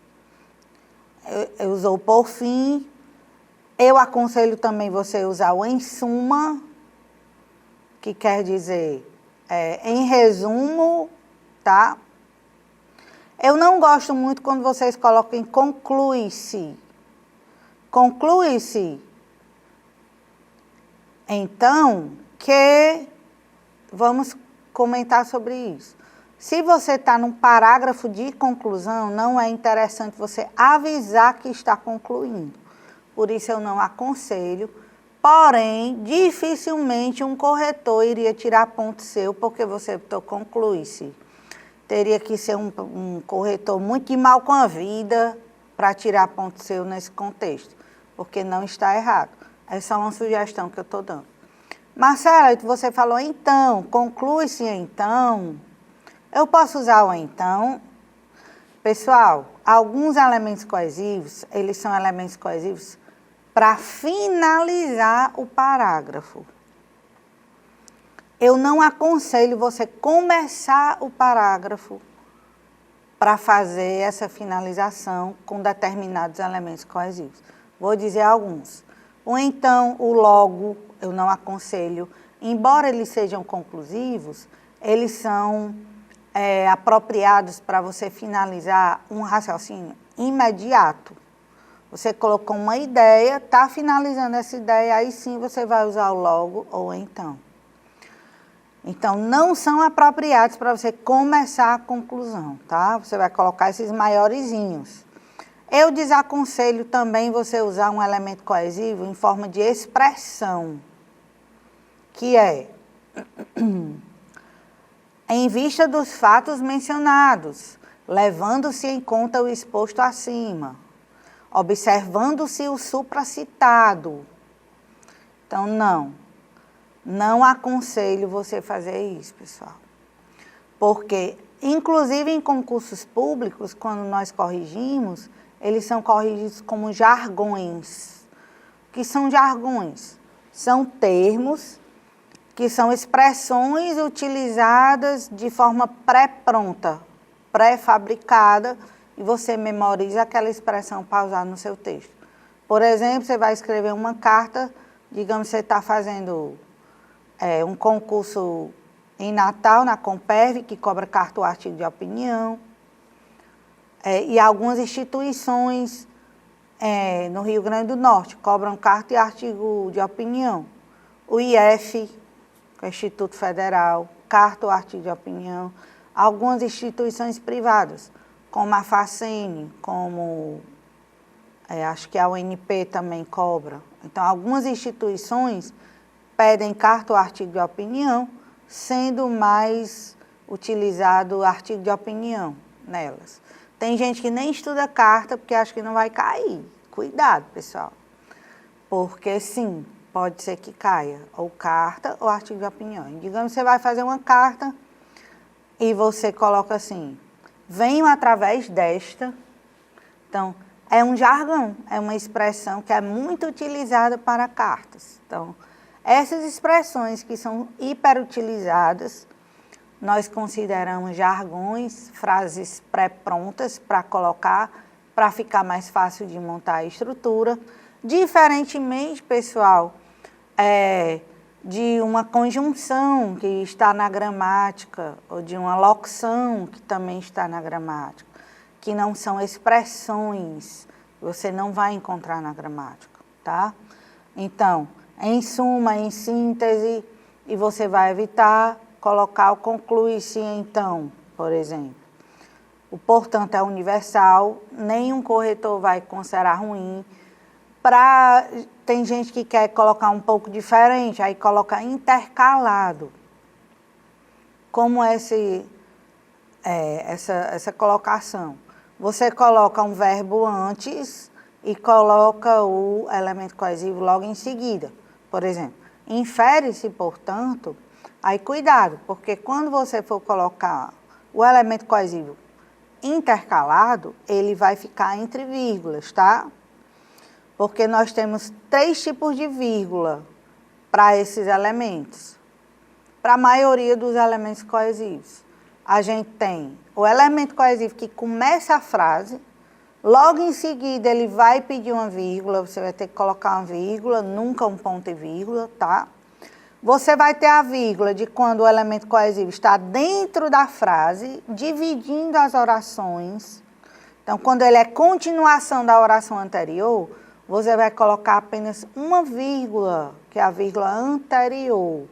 Usou por fim. Eu aconselho também você usar o em suma, que quer dizer em resumo, tá? Eu não gosto muito quando vocês colocam conclui-se. Conclui-se. Então, vamos comentar sobre isso. Se você está num parágrafo de conclusão, não é interessante você avisar que está concluindo. Por isso eu não aconselho, porém, dificilmente um corretor iria tirar ponto seu porque você conclui-se. Teria que ser um corretor muito de mal com a vida para tirar ponto seu nesse contexto, porque não está errado. É só uma sugestão que eu estou dando. Marcela, você falou então, conclui-se então. Eu posso usar o então? Pessoal, alguns elementos coesivos, eles são elementos coesivos para finalizar o parágrafo. Eu não aconselho você começar o parágrafo para fazer essa finalização com determinados elementos coesivos. Vou dizer alguns. Ou então, o logo, eu não aconselho. Embora eles sejam conclusivos, eles são apropriados para você finalizar um raciocínio imediato. Você colocou uma ideia, está finalizando essa ideia, aí sim você vai usar o logo ou então. Então, não são apropriados para você começar a conclusão, tá? Você vai colocar esses maiorzinhos. Eu desaconselho também você usar um elemento coesivo em forma de expressão, que é, em vista dos fatos mencionados, levando-se em conta o exposto acima, observando-se o supracitado. Então, não aconselho você fazer isso, pessoal. Porque, inclusive em concursos públicos, quando nós corrigimos, eles são corrigidos como jargões. O que são jargões? São termos que são expressões utilizadas de forma pré-pronta, pré-fabricada, e você memoriza aquela expressão para usar no seu texto. Por exemplo, você vai escrever uma carta, digamos que você está fazendo um concurso em Natal, na Comperv, que cobra carta ou artigo de opinião, e algumas instituições no Rio Grande do Norte cobram carta e artigo de opinião. O IF, que é o Instituto Federal, carta ou artigo de opinião. Algumas instituições privadas, como a Facene, como acho que a UNP também cobra. Então, algumas instituições pedem carta ou artigo de opinião, sendo mais utilizado o artigo de opinião nelas. Tem gente que nem estuda carta porque acha que não vai cair. Cuidado, pessoal. Porque sim, pode ser que caia ou carta ou artigo de opinião. Digamos que você vai fazer uma carta e você coloca assim, venho através desta. Então, é um jargão, é uma expressão que é muito utilizada para cartas. Então, essas expressões que são hiperutilizadas, nós consideramos jargões, frases pré-prontas para colocar, para ficar mais fácil de montar a estrutura. Diferentemente, pessoal, de uma conjunção que está na gramática, ou de uma locução que também está na gramática, que não são expressões, você não vai encontrar na gramática, tá? Então, em suma, em síntese, e você vai evitar colocar o conclui-se então, por exemplo. O portanto é universal, nenhum corretor vai considerar ruim. Tem gente que quer colocar um pouco diferente, aí coloca intercalado. Como é essa colocação? Você coloca um verbo antes e coloca o elemento coesivo logo em seguida. Por exemplo, infere-se, portanto, aí cuidado, porque quando você for colocar o elemento coesivo intercalado, ele vai ficar entre vírgulas, tá? Porque nós temos 3 tipos de vírgula para esses elementos. Para a maioria dos elementos coesivos. A gente tem o elemento coesivo que começa a frase, logo em seguida ele vai pedir uma vírgula, você vai ter que colocar uma vírgula, nunca um ponto e vírgula, tá? Você vai ter a vírgula de quando o elemento coesivo está dentro da frase, dividindo as orações. Então, quando ele é continuação da oração anterior, você vai colocar apenas uma vírgula, que é a vírgula anterior,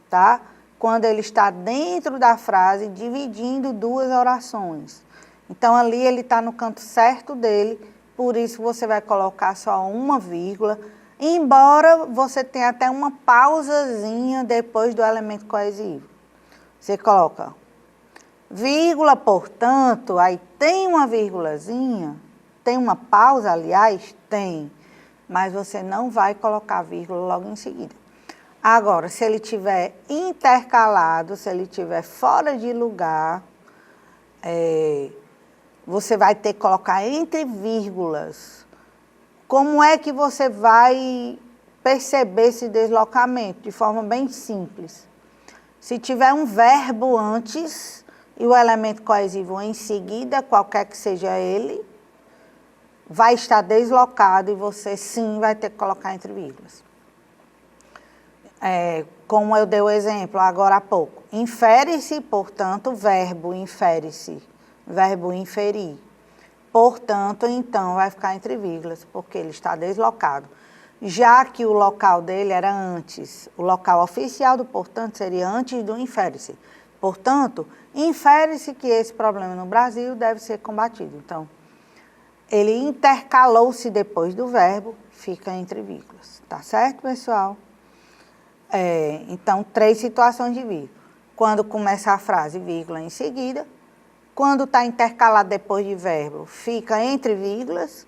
tá? Quando ele está dentro da frase, dividindo 2 orações. Então, ali ele está no canto certo dele, por isso você vai colocar só uma vírgula, embora você tenha até uma pausazinha depois do elemento coesivo. Você coloca vírgula, portanto, aí tem uma vírgulazinha, tem uma pausa, aliás, tem, mas você não vai colocar vírgula logo em seguida. Agora, se ele tiver intercalado, se ele tiver fora de lugar, você vai ter que colocar entre vírgulas. Como é que você vai perceber esse deslocamento? De forma bem simples. Se tiver um verbo antes e o elemento coesivo em seguida, qualquer que seja ele, vai estar deslocado e você sim vai ter que colocar entre vírgulas. Como eu dei o exemplo agora há pouco. Infere-se, portanto, verbo infere-se, verbo inferir. Portanto, então, vai ficar entre vírgulas, porque ele está deslocado. Já que o local dele era antes, o local oficial do portanto seria antes do infere-se. Portanto, infere-se que esse problema no Brasil deve ser combatido. Então, ele intercalou-se depois do verbo, fica entre vírgulas. Tá certo, pessoal? Então, 3 situações de vírgula. Quando começa a frase, vírgula em seguida. Quando está intercalado depois de verbo, fica entre vírgulas.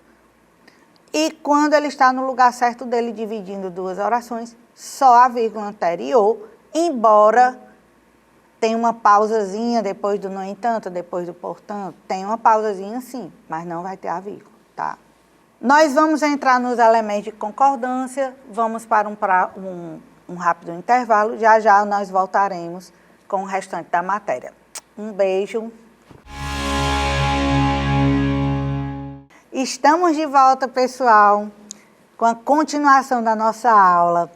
E quando ele está no lugar certo dele, dividindo 2 orações, só a vírgula anterior, embora tenha uma pausazinha depois do no entanto, depois do portanto, tem uma pausazinha sim, mas não vai ter a vírgula, tá? Nós vamos entrar nos elementos de concordância, vamos para um rápido intervalo, já já nós voltaremos com o restante da matéria. Um beijo. Estamos de volta, pessoal, com a continuação da nossa aula.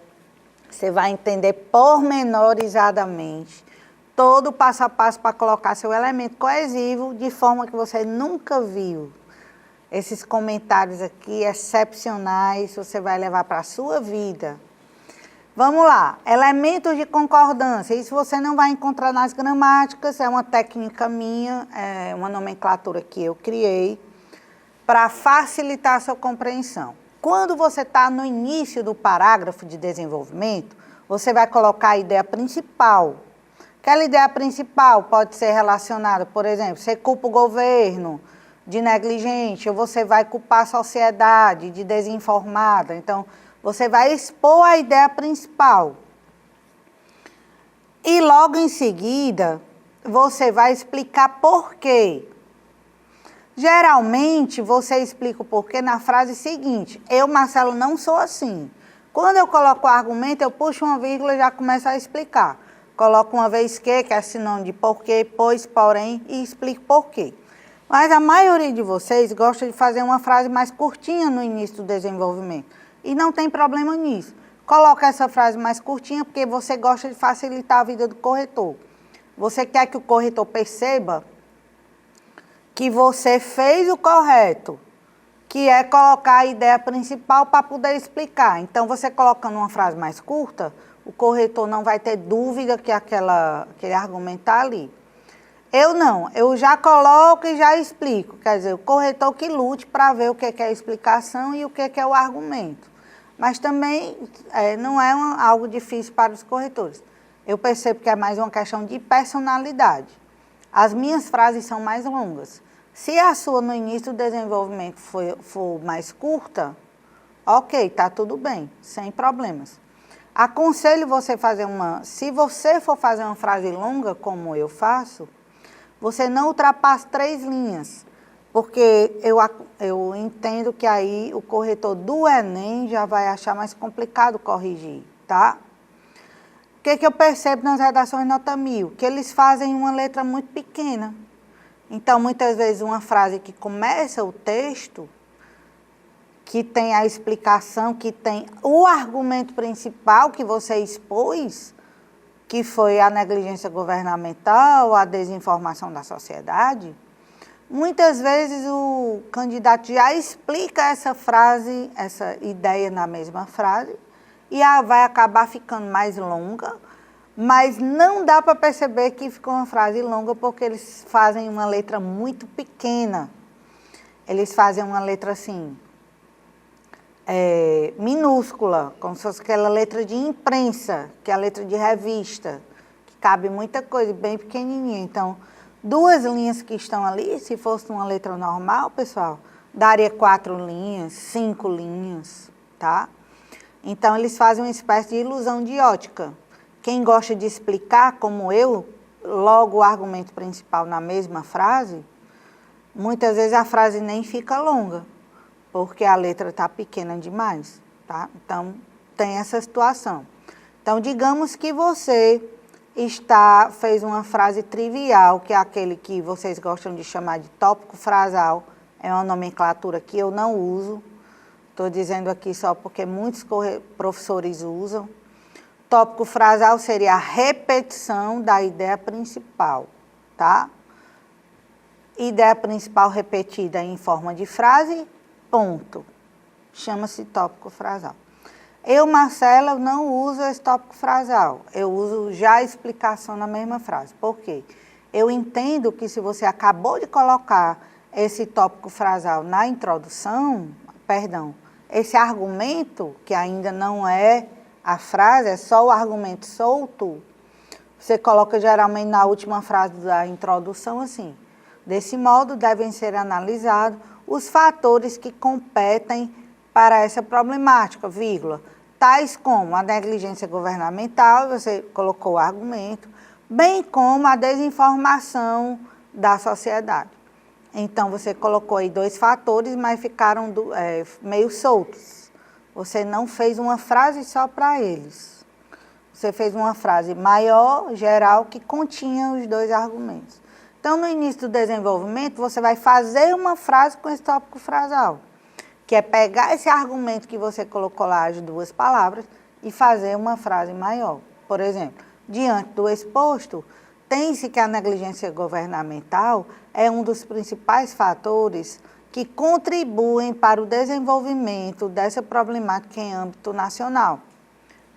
Você vai entender pormenorizadamente todo o passo a passo para colocar seu elemento coesivo de forma que você nunca viu. Esses comentários aqui excepcionais você vai levar para a sua vida. Vamos lá, elementos de concordância. Isso você não vai encontrar nas gramáticas, é uma técnica minha, é uma nomenclatura que eu criei para facilitar a sua compreensão. Quando você está no início do parágrafo de desenvolvimento, você vai colocar a ideia principal. Aquela ideia principal pode ser relacionada, por exemplo, você culpa o governo de negligente, ou você vai culpar a sociedade de desinformada. Então, você vai expor a ideia principal. E logo em seguida, você vai explicar por quê. Geralmente, você explica o porquê na frase seguinte: eu, Marcelo, não sou assim. Quando eu coloco o argumento, eu puxo uma vírgula e já começo a explicar. Coloco uma vez que é sinônimo de porquê, pois, porém, e explico porquê. Mas a maioria de vocês gosta de fazer uma frase mais curtinha no início do desenvolvimento. E não tem problema nisso. Coloca essa frase mais curtinha porque você gosta de facilitar a vida do corretor. Você quer que o corretor perceba que você fez o correto, que é colocar a ideia principal para poder explicar. Então, você colocando uma frase mais curta, o corretor não vai ter dúvida que aquele argumento está ali. Eu não, eu já coloco e já explico. Quer dizer, o corretor que lute para ver o que é a explicação e o que é o argumento. Mas também não é algo difícil para os corretores. Eu percebo que é mais uma questão de personalidade. As minhas frases são mais longas. Se a sua no início do desenvolvimento for mais curta, ok, tá tudo bem, sem problemas. Aconselho você fazer se você for fazer uma frase longa, como eu faço, você não ultrapasse 3 linhas, porque eu entendo que aí o corretor do Enem já vai achar mais complicado corrigir, tá? O que eu percebo nas redações nota 1000? Que eles fazem uma letra muito pequena. Então, muitas vezes, uma frase que começa o texto, que tem a explicação, que tem o argumento principal que você expôs, que foi a negligência governamental, a desinformação da sociedade, muitas vezes o candidato já explica essa frase, essa ideia na mesma frase, e vai acabar ficando mais longa, mas não dá para perceber que ficou uma frase longa porque eles fazem uma letra muito pequena. Eles fazem uma letra assim, minúscula, como se fosse aquela letra de imprensa, que é a letra de revista, que cabe muita coisa, bem pequenininha. Então, 2 linhas que estão ali, se fosse uma letra normal, pessoal, daria 4 linhas, 5 linhas, tá? Então, eles fazem uma espécie de ilusão de ótica. Quem gosta de explicar, como eu, logo o argumento principal na mesma frase, muitas vezes a frase nem fica longa, porque a letra está pequena demais, tá? Então, tem essa situação. Então, digamos que você fez uma frase trivial, que é aquele que vocês gostam de chamar de tópico frasal, é uma nomenclatura que eu não uso, estou dizendo aqui só porque muitos professores usam. Tópico frasal seria a repetição da ideia principal, tá? Ideia principal repetida em forma de frase, ponto. Chama-se tópico frasal. Eu, Marcela, não uso esse tópico frasal. Eu uso já a explicação na mesma frase. Por quê? Eu entendo que se você acabou de colocar esse tópico frasal na introdução, esse argumento, que ainda não é a frase, é só o argumento solto, você coloca geralmente na última frase da introdução assim: desse modo, devem ser analisados os fatores que competem para essa problemática, vírgula, tais como a negligência governamental, você colocou o argumento, bem como a desinformação da sociedade. Então, você colocou aí 2 fatores, mas ficaram meio soltos. Você não fez uma frase só para eles. Você fez uma frase maior, geral, que continha os 2 argumentos. Então, no início do desenvolvimento, você vai fazer uma frase com esse tópico frasal, que é pegar esse argumento que você colocou lá, as 2 palavras, e fazer uma frase maior. Por exemplo, diante do exposto, tem-se que a negligência governamental é um dos principais fatores que contribuem para o desenvolvimento dessa problemática em âmbito nacional.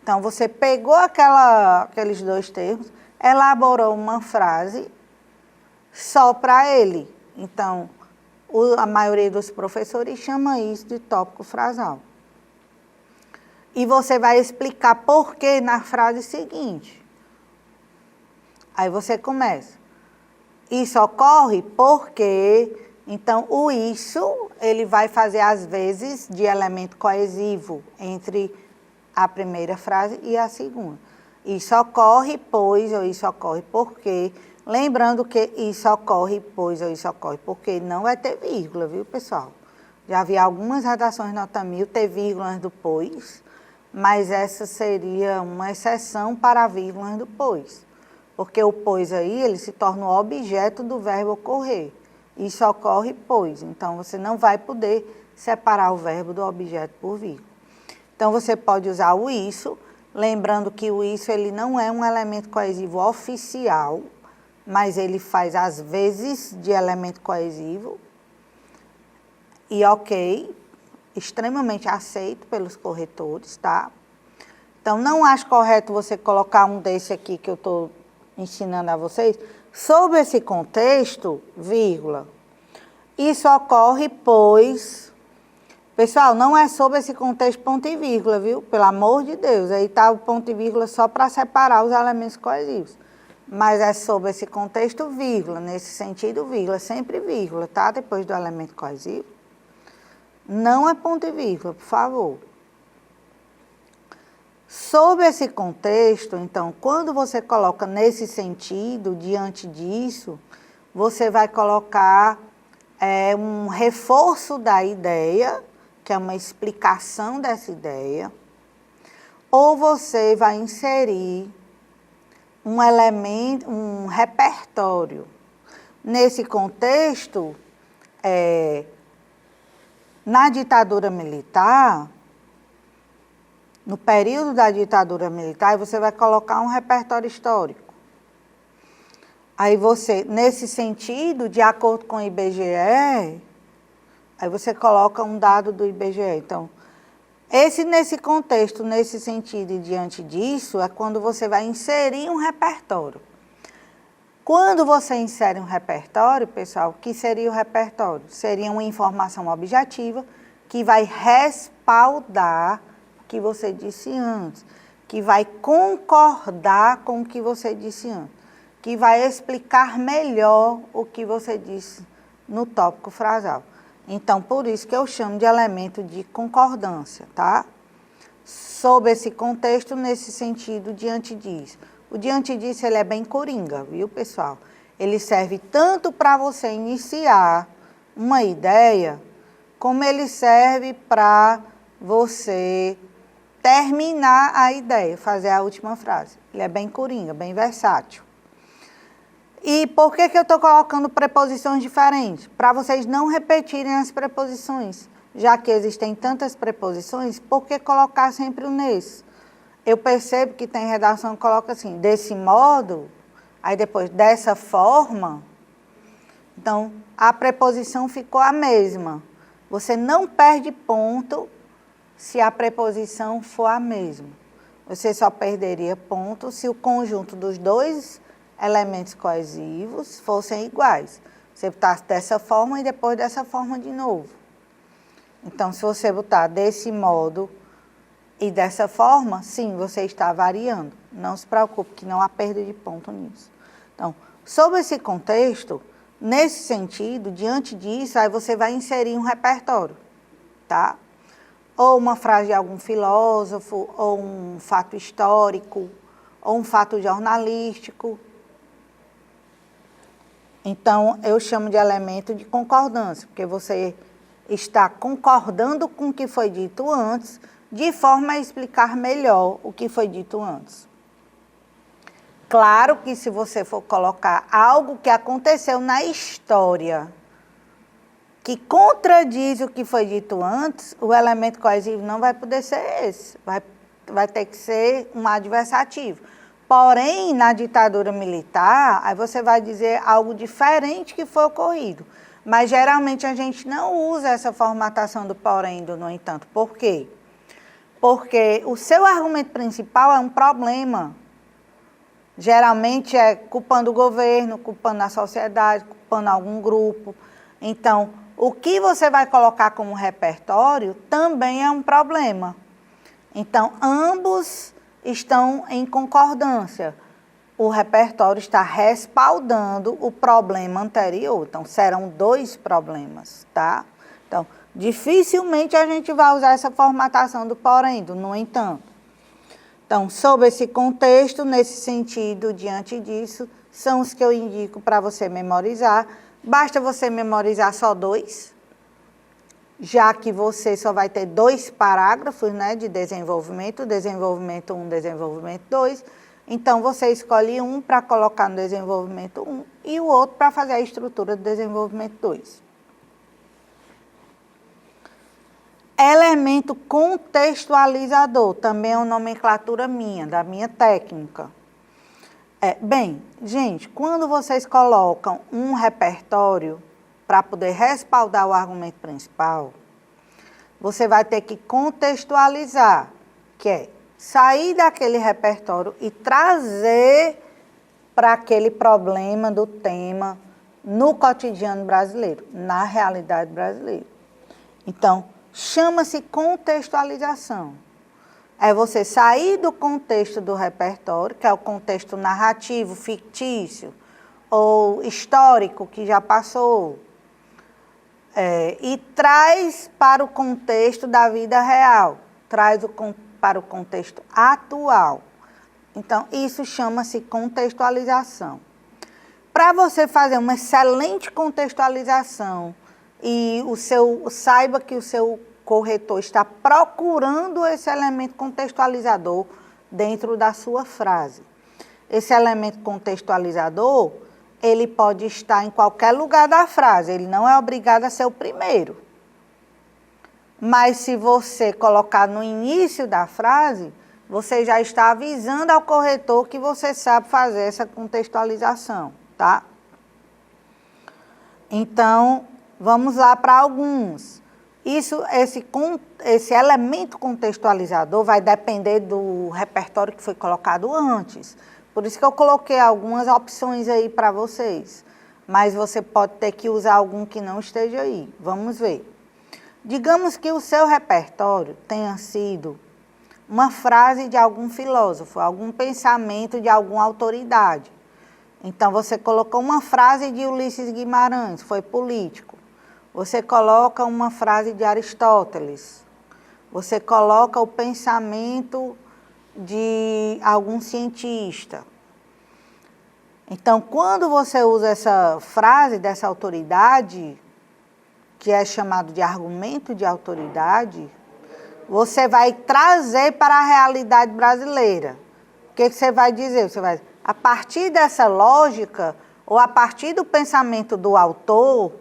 Então, você pegou aqueles 2 termos, elaborou uma frase só para ele. Então, a maioria dos professores chama isso de tópico frasal. E você vai explicar por quê na frase seguinte. Aí você começa. Isso ocorre porque, então, o isso, ele vai fazer às vezes de elemento coesivo entre a primeira frase e a segunda. Isso ocorre pois, ou isso ocorre porque. Lembrando que isso ocorre pois, ou isso ocorre porque não vai ter vírgula, viu, pessoal? Já vi algumas redações nota 1000 ter vírgulas do pois, mas essa seria uma exceção para vírgulas do pois. Porque o pois aí, ele se torna o objeto do verbo ocorrer. Isso ocorre pois, então você não vai poder separar o verbo do objeto por vírgula. Então você pode usar o isso, lembrando que o isso ele não é um elemento coesivo oficial, mas ele faz às vezes de elemento coesivo. E ok, extremamente aceito pelos corretores, tá? Então não acho correto você colocar um desse aqui que eu estou ensinando a vocês, sob esse contexto, vírgula. Isso ocorre pois... Pessoal, não é sob esse contexto ponto e vírgula, viu? Pelo amor de Deus, aí está o ponto e vírgula só para separar os elementos coesivos. Mas é sob esse contexto, vírgula, nesse sentido, vírgula, sempre vírgula, tá? Depois do elemento coesivo. Não é ponto e vírgula, por favor. Sob esse contexto, então, quando você coloca nesse sentido, diante disso, você vai colocar um reforço da ideia, que é uma explicação dessa ideia, ou você vai inserir um elemento, um repertório. Nesse contexto, na ditadura militar, no período da ditadura militar, você vai colocar um repertório histórico. Aí você, nesse sentido, de acordo com o IBGE, aí você coloca um dado do IBGE. Então, nesse contexto, nesse sentido e diante disso, é quando você vai inserir um repertório. Quando você insere um repertório, pessoal, o que seria o repertório? Seria uma informação objetiva que vai respaldar o que você disse antes, que vai concordar com o que você disse antes, que vai explicar melhor o que você disse no tópico frasal. Então, por isso que eu chamo de elemento de concordância, tá? Sob esse contexto, nesse sentido, diante disso. O diante disso, ele é bem coringa, viu, pessoal? Ele serve tanto para você iniciar uma ideia, como ele serve para você terminar a ideia, fazer a última frase. Ele é bem coringa, bem versátil. E por que eu estou colocando preposições diferentes? Para vocês não repetirem as preposições. Já que existem tantas preposições, por que colocar sempre o nesse? Eu percebo que tem redação que coloca assim, desse modo, aí depois dessa forma. Então, a preposição ficou a mesma. Você não perde ponto se a preposição for a mesma. Você só perderia ponto se o conjunto dos dois elementos coesivos fossem iguais. Você botar dessa forma e depois dessa forma de novo. Então, se você botar desse modo e dessa forma, sim, você está variando. Não se preocupe que não há perda de ponto nisso. Então, sob esse contexto, nesse sentido, diante disso, aí você vai inserir um repertório, tá? Ou uma frase de algum filósofo, ou um fato histórico, ou um fato jornalístico. Então, eu chamo de elemento de concordância, porque você está concordando com o que foi dito antes, de forma a explicar melhor o que foi dito antes. Claro que se você for colocar algo que aconteceu na história, que contradiz o que foi dito antes, o elemento coesivo não vai poder ser esse, vai ter que ser um adversativo. Porém, na ditadura militar, aí você vai dizer algo diferente que foi ocorrido. Mas geralmente a gente não usa essa formatação do porém, do no entanto. Por quê? Porque o seu argumento principal é um problema. Geralmente é culpando o governo, culpando a sociedade, culpando algum grupo. Então, o que você vai colocar como repertório também é um problema. Então, ambos estão em concordância. O repertório está respaldando o problema anterior. Então, serão dois problemas, tá? Então, dificilmente a gente vai usar essa formatação do porém, do no entanto. Então, sob esse contexto, nesse sentido, diante disso, são os que eu indico para você memorizar. Basta você memorizar só 2, já que você só vai ter 2 parágrafos, né, de desenvolvimento 1, desenvolvimento 2. Então, você escolhe um para colocar no desenvolvimento 1 e o outro para fazer a estrutura do desenvolvimento 2. Elemento contextualizador, também é uma nomenclatura minha, da minha técnica. Bem, gente, quando vocês colocam um repertório para poder respaldar o argumento principal, você vai ter que contextualizar, que é sair daquele repertório e trazer para aquele problema do tema no cotidiano brasileiro, na realidade brasileira. Então, chama-se contextualização. É você sair do contexto do repertório, que é o contexto narrativo, fictício, ou histórico, que já passou, e traz para o contexto da vida real, para o contexto atual. Então, isso chama-se contextualização. Para você fazer uma excelente contextualização e saiba que o seu corretor está procurando esse elemento contextualizador dentro da sua frase. Esse elemento contextualizador, ele pode estar em qualquer lugar da frase, ele não é obrigado a ser o primeiro. Mas se você colocar no início da frase, você já está avisando ao corretor que você sabe fazer essa contextualização, tá? Então, vamos lá para alguns. Esse elemento contextualizador vai depender do repertório que foi colocado antes. Por isso que eu coloquei algumas opções aí para vocês. Mas você pode ter que usar algum que não esteja aí. Vamos ver. Digamos que o seu repertório tenha sido uma frase de algum filósofo, algum pensamento de alguma autoridade. Então, você colocou uma frase de Ulisses Guimarães, foi político. Você coloca uma frase de Aristóteles. Você coloca o pensamento de algum cientista. Então, quando você usa essa frase dessa autoridade, que é chamado de argumento de autoridade, você vai trazer para a realidade brasileira. O que você vai dizer? Você vai, a partir dessa lógica, ou a partir do pensamento do autor.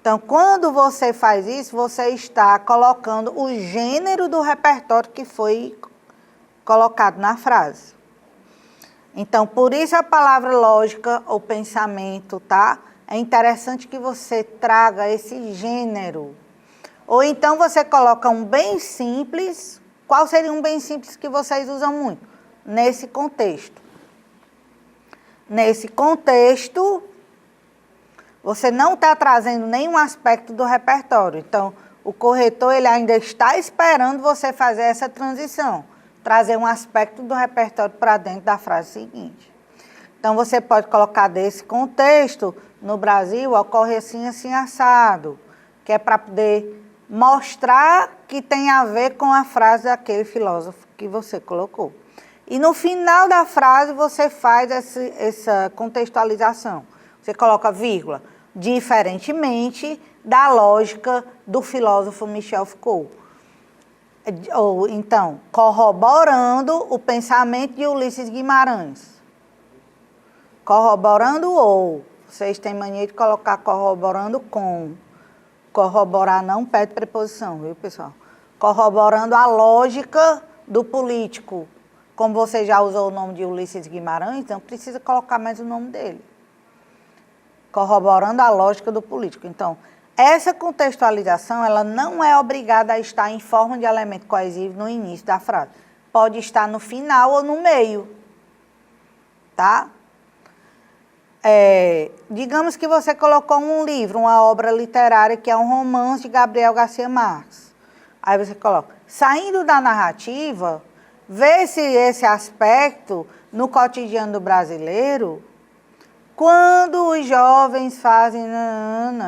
Então, quando você faz isso, você está colocando o gênero do repertório que foi colocado na frase. Então, por isso a palavra lógica ou pensamento, tá? É interessante que você traga esse gênero. Ou então você coloca um bem simples. Qual seria um bem simples que vocês usam muito? Nesse contexto. Nesse contexto, você não está trazendo nenhum aspecto do repertório. Então, o corretor ele ainda está esperando você fazer essa transição, trazer um aspecto do repertório para dentro da frase seguinte. Então, você pode colocar desse contexto, no Brasil ocorre assim, assim, assado, que é para poder mostrar que tem a ver com a frase daquele filósofo que você colocou. E no final da frase você faz essa contextualização. Você coloca vírgula, diferentemente da lógica do filósofo Michel Foucault. Ou então, corroborando o pensamento de Ulisses Guimarães. Corroborando ou, vocês têm mania de colocar corroborando com. Corroborar não pede preposição, viu, pessoal? Corroborando a lógica do político. Como você já usou o nome de Ulisses Guimarães, não precisa colocar mais o nome dele. Corroborando a lógica do político. Então, essa contextualização, ela não é obrigada a estar em forma de elemento coesivo no início da frase. Pode estar no final ou no meio. Tá? Digamos que você colocou um livro, uma obra literária, que é um romance de Gabriel Garcia Marques. Aí você coloca, saindo da narrativa, vê-se esse aspecto no cotidiano do brasileiro, quando os jovens fazem...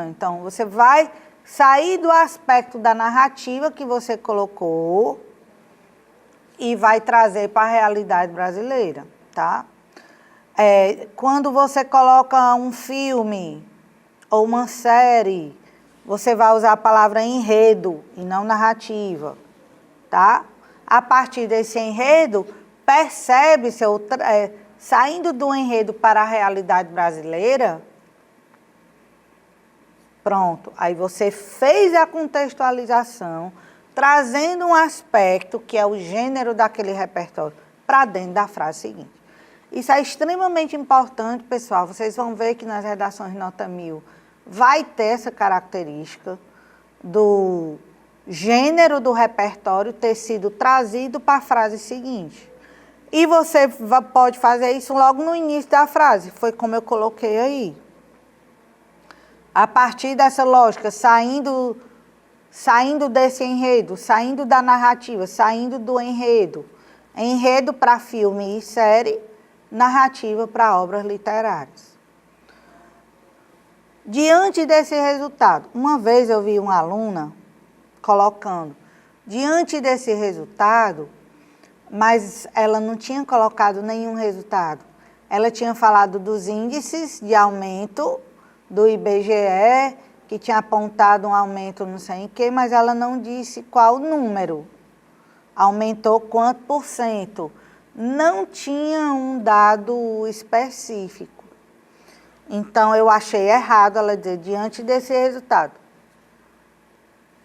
Então, você vai sair do aspecto da narrativa que você colocou e vai trazer para a realidade brasileira, tá? Quando você coloca um filme ou uma série, você vai usar a palavra enredo e não narrativa, tá? A partir desse enredo, percebe-se, saindo do enredo para a realidade brasileira, pronto, aí você fez a contextualização, trazendo um aspecto que é o gênero daquele repertório para dentro da frase seguinte. Isso é extremamente importante, pessoal. Vocês vão ver que nas redações nota 1000 vai ter essa característica do gênero do repertório ter sido trazido para a frase seguinte. E você pode fazer isso logo no início da frase, foi como eu coloquei aí. A partir dessa lógica, saindo desse enredo, saindo da narrativa, saindo do enredo. Enredo para filme e série, narrativa para obras literárias. Diante desse resultado, uma vez eu vi uma aluna colocando, diante desse resultado, mas ela não tinha colocado nenhum resultado. Ela tinha falado dos índices de aumento do IBGE, que tinha apontado um aumento não sei em quê, mas ela não disse qual número. Aumentou quanto por cento. Não tinha um dado específico. Então, eu achei errado ela dizer, diante desse resultado.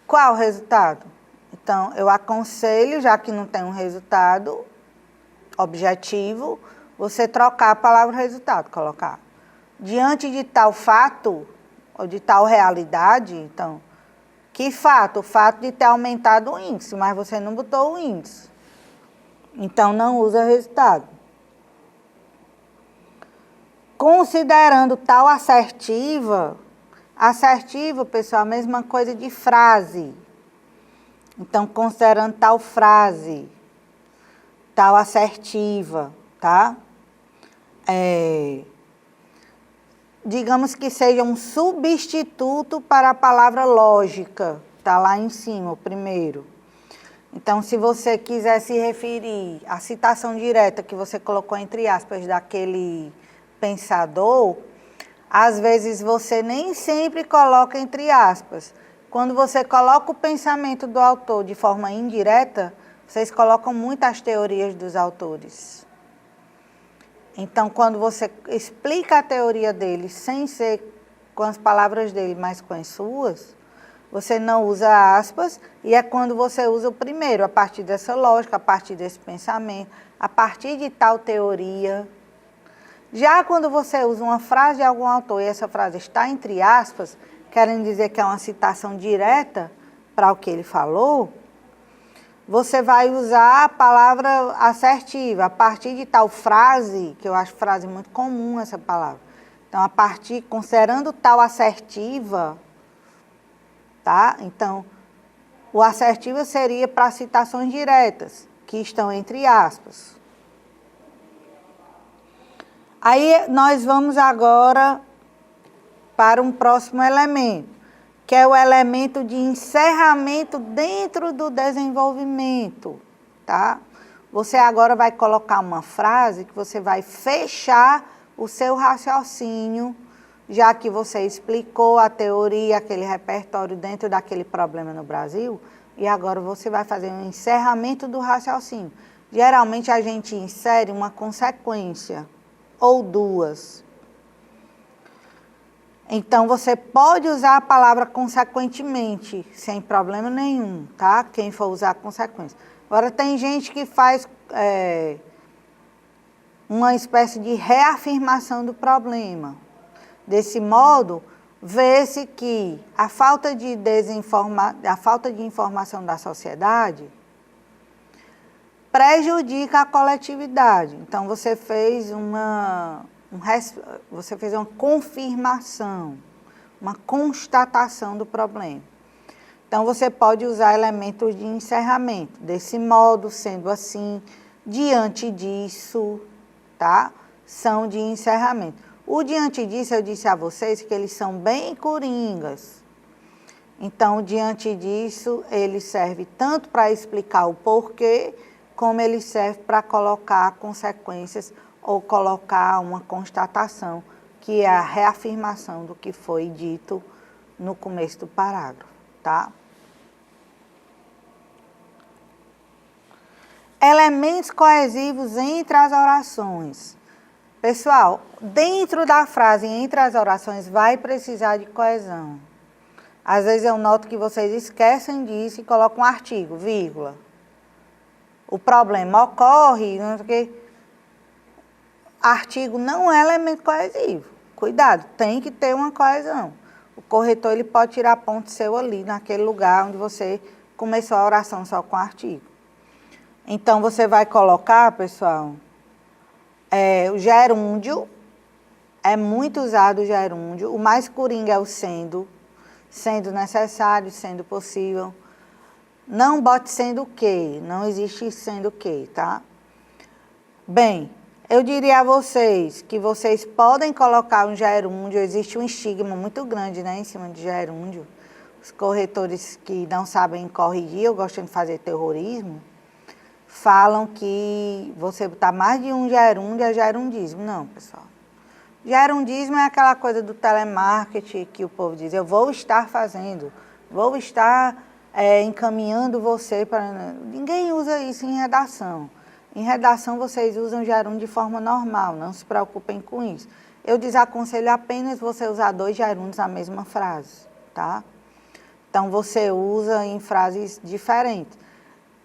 Qual o resultado? Então, eu aconselho, já que não tem um resultado objetivo, você trocar a palavra resultado, colocar. Diante de tal fato, ou de tal realidade, então, que fato? O fato de ter aumentado o índice, mas você não botou o índice. Então, não usa resultado. Considerando tal assertiva, pessoal, a mesma coisa de frase. Então, considerando tal frase, tal assertiva, tá? Digamos que seja um substituto para a palavra lógica, tá lá em cima, o primeiro. Então, se você quiser se referir à citação direta que você colocou entre aspas daquele pensador, às vezes você nem sempre coloca entre aspas. Quando você coloca o pensamento do autor de forma indireta, vocês colocam muitas teorias dos autores. Então, quando você explica a teoria dele sem ser com as palavras dele, mas com as suas, você não usa aspas, e é quando você usa o primeiro, a partir dessa lógica, a partir desse pensamento, a partir de tal teoria. Já quando você usa uma frase de algum autor e essa frase está entre aspas, querendo dizer que é uma citação direta para o que ele falou, você vai usar a palavra assertiva, a partir de tal frase, que eu acho frase muito comum essa palavra, Então, a partir, considerando tal assertiva, tá? Então, o assertiva seria para citações diretas, que estão entre aspas. Aí, nós vamos agora para um próximo elemento, que é o elemento de encerramento dentro do desenvolvimento, tá? Você agora vai colocar uma frase que você vai fechar o seu raciocínio, já que você explicou a teoria, aquele repertório dentro daquele problema no Brasil, e agora você vai fazer um encerramento do raciocínio. Geralmente a gente insere uma consequência, ou duas. Então você pode usar a palavra consequentemente, sem problema nenhum, tá? Quem for usar consequência. Agora tem gente que faz uma espécie de reafirmação do problema. Desse modo, vê-se que a falta de informação da sociedade prejudica a coletividade. Então, você fez uma confirmação, uma constatação do problema. Então, você pode usar elementos de encerramento. Desse modo, sendo assim, diante disso, tá? São de encerramento. O diante disso, eu disse a vocês que eles são bem coringas. Então, diante disso, ele serve tanto para explicar o porquê, como ele serve para colocar consequências ou colocar uma constatação, que é a reafirmação do que foi dito no começo do parágrafo, tá? Elementos coesivos entre as orações. Pessoal, dentro da frase entre as orações vai precisar de coesão. Às vezes eu noto que vocês esquecem disso e colocam um artigo, vírgula. O problema ocorre, não sei o quê. Artigo não é elemento coesivo. Cuidado, tem que ter uma coesão. O corretor ele pode tirar ponto seu ali, naquele lugar onde você começou a oração só com artigo. Então, você vai colocar, pessoal, o gerúndio, é muito usado o gerúndio. O mais coringa é o sendo necessário, sendo possível. Não bote sendo que, não existe sendo que, tá? Bem, eu diria a vocês que vocês podem colocar um gerúndio, existe um estigma muito grande, né, em cima de gerúndio. Os corretores que não sabem corrigir, ou gostam de fazer terrorismo, falam que você botar mais de um gerúndio é gerundismo. Não, pessoal. Gerundismo é aquela coisa do telemarketing que o povo diz, eu vou estar fazendo, vou estar encaminhando você para... Ninguém usa isso em redação. Em redação vocês usam gerúndio de forma normal, não se preocupem com isso. Eu desaconselho apenas você usar 2 gerúndios na mesma frase, tá? Então você usa em frases diferentes.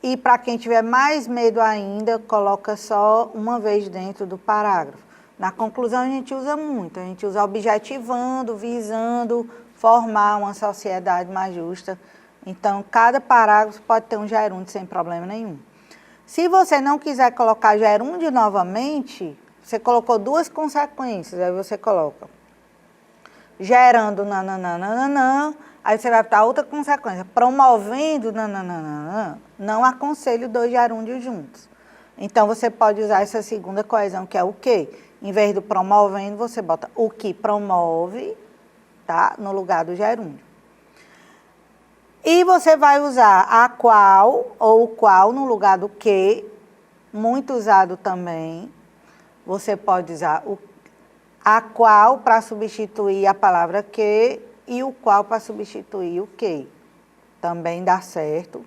E para quem tiver mais medo ainda, coloca só uma vez dentro do parágrafo. Na conclusão a gente usa muito, a gente usa objetivando, visando formar uma sociedade mais justa. Então, cada parágrafo pode ter um gerúndio sem problema nenhum. Se você não quiser colocar gerúndio novamente, você colocou 2 consequências, aí você coloca gerando nananana, aí você vai botar outra consequência, promovendo nananana, não aconselho 2 gerúndios juntos. Então, você pode usar essa segunda coesão, que é o que? Em vez do promovendo, você bota o que promove, tá? No lugar do gerúndio. E você vai usar a qual ou o qual no lugar do que, muito usado também. Você pode usar a qual para substituir a palavra que e o qual para substituir o que. Também dá certo.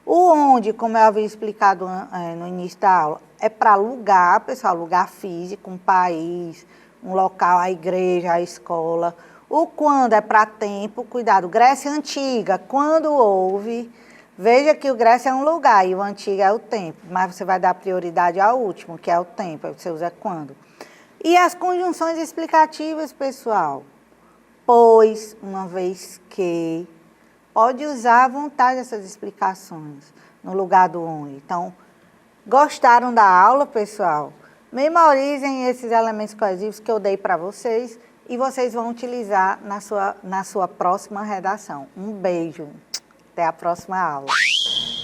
O onde, como eu havia explicado no início da aula, é para lugar, pessoal, lugar físico, um país, um local, a igreja, a escola. O quando é para tempo, cuidado, Grécia Antiga, quando houve, veja que o Grécia é um lugar e o Antigo é o tempo, mas você vai dar prioridade ao último, que é o tempo, aí você usa quando. E as conjunções explicativas, pessoal, pois, uma vez que, pode usar à vontade essas explicações no lugar do onde. Então, gostaram da aula, pessoal? Memorizem esses elementos coesivos que eu dei para vocês e vocês vão utilizar na sua próxima redação. Um beijo. Até a próxima aula.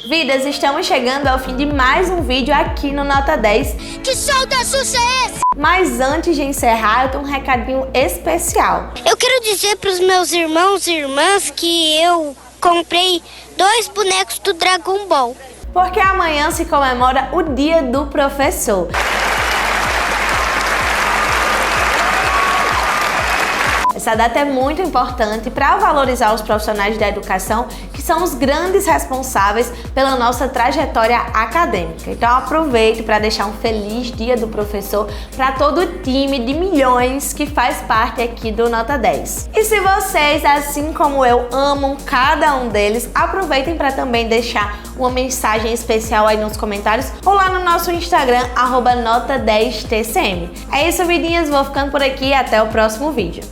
Vidas, estamos chegando ao fim de mais um vídeo aqui no Nota 10. Que show da Xuxa é esse? Mas antes de encerrar, eu tenho um recadinho especial. Eu quero dizer para os meus irmãos e irmãs que eu comprei 2 bonecos do Dragon Ball. Porque amanhã se comemora o Dia do Professor. Essa data é muito importante para valorizar os profissionais da educação, que são os grandes responsáveis pela nossa trajetória acadêmica. Então aproveite para deixar um feliz Dia do Professor para todo o time de milhões que faz parte aqui do Nota 10. E se vocês, assim como eu, amam cada um deles, aproveitem para também deixar uma mensagem especial aí nos comentários ou lá no nosso Instagram, @Nota10TCM. É isso, vidinhas, vou ficando por aqui, até o próximo vídeo.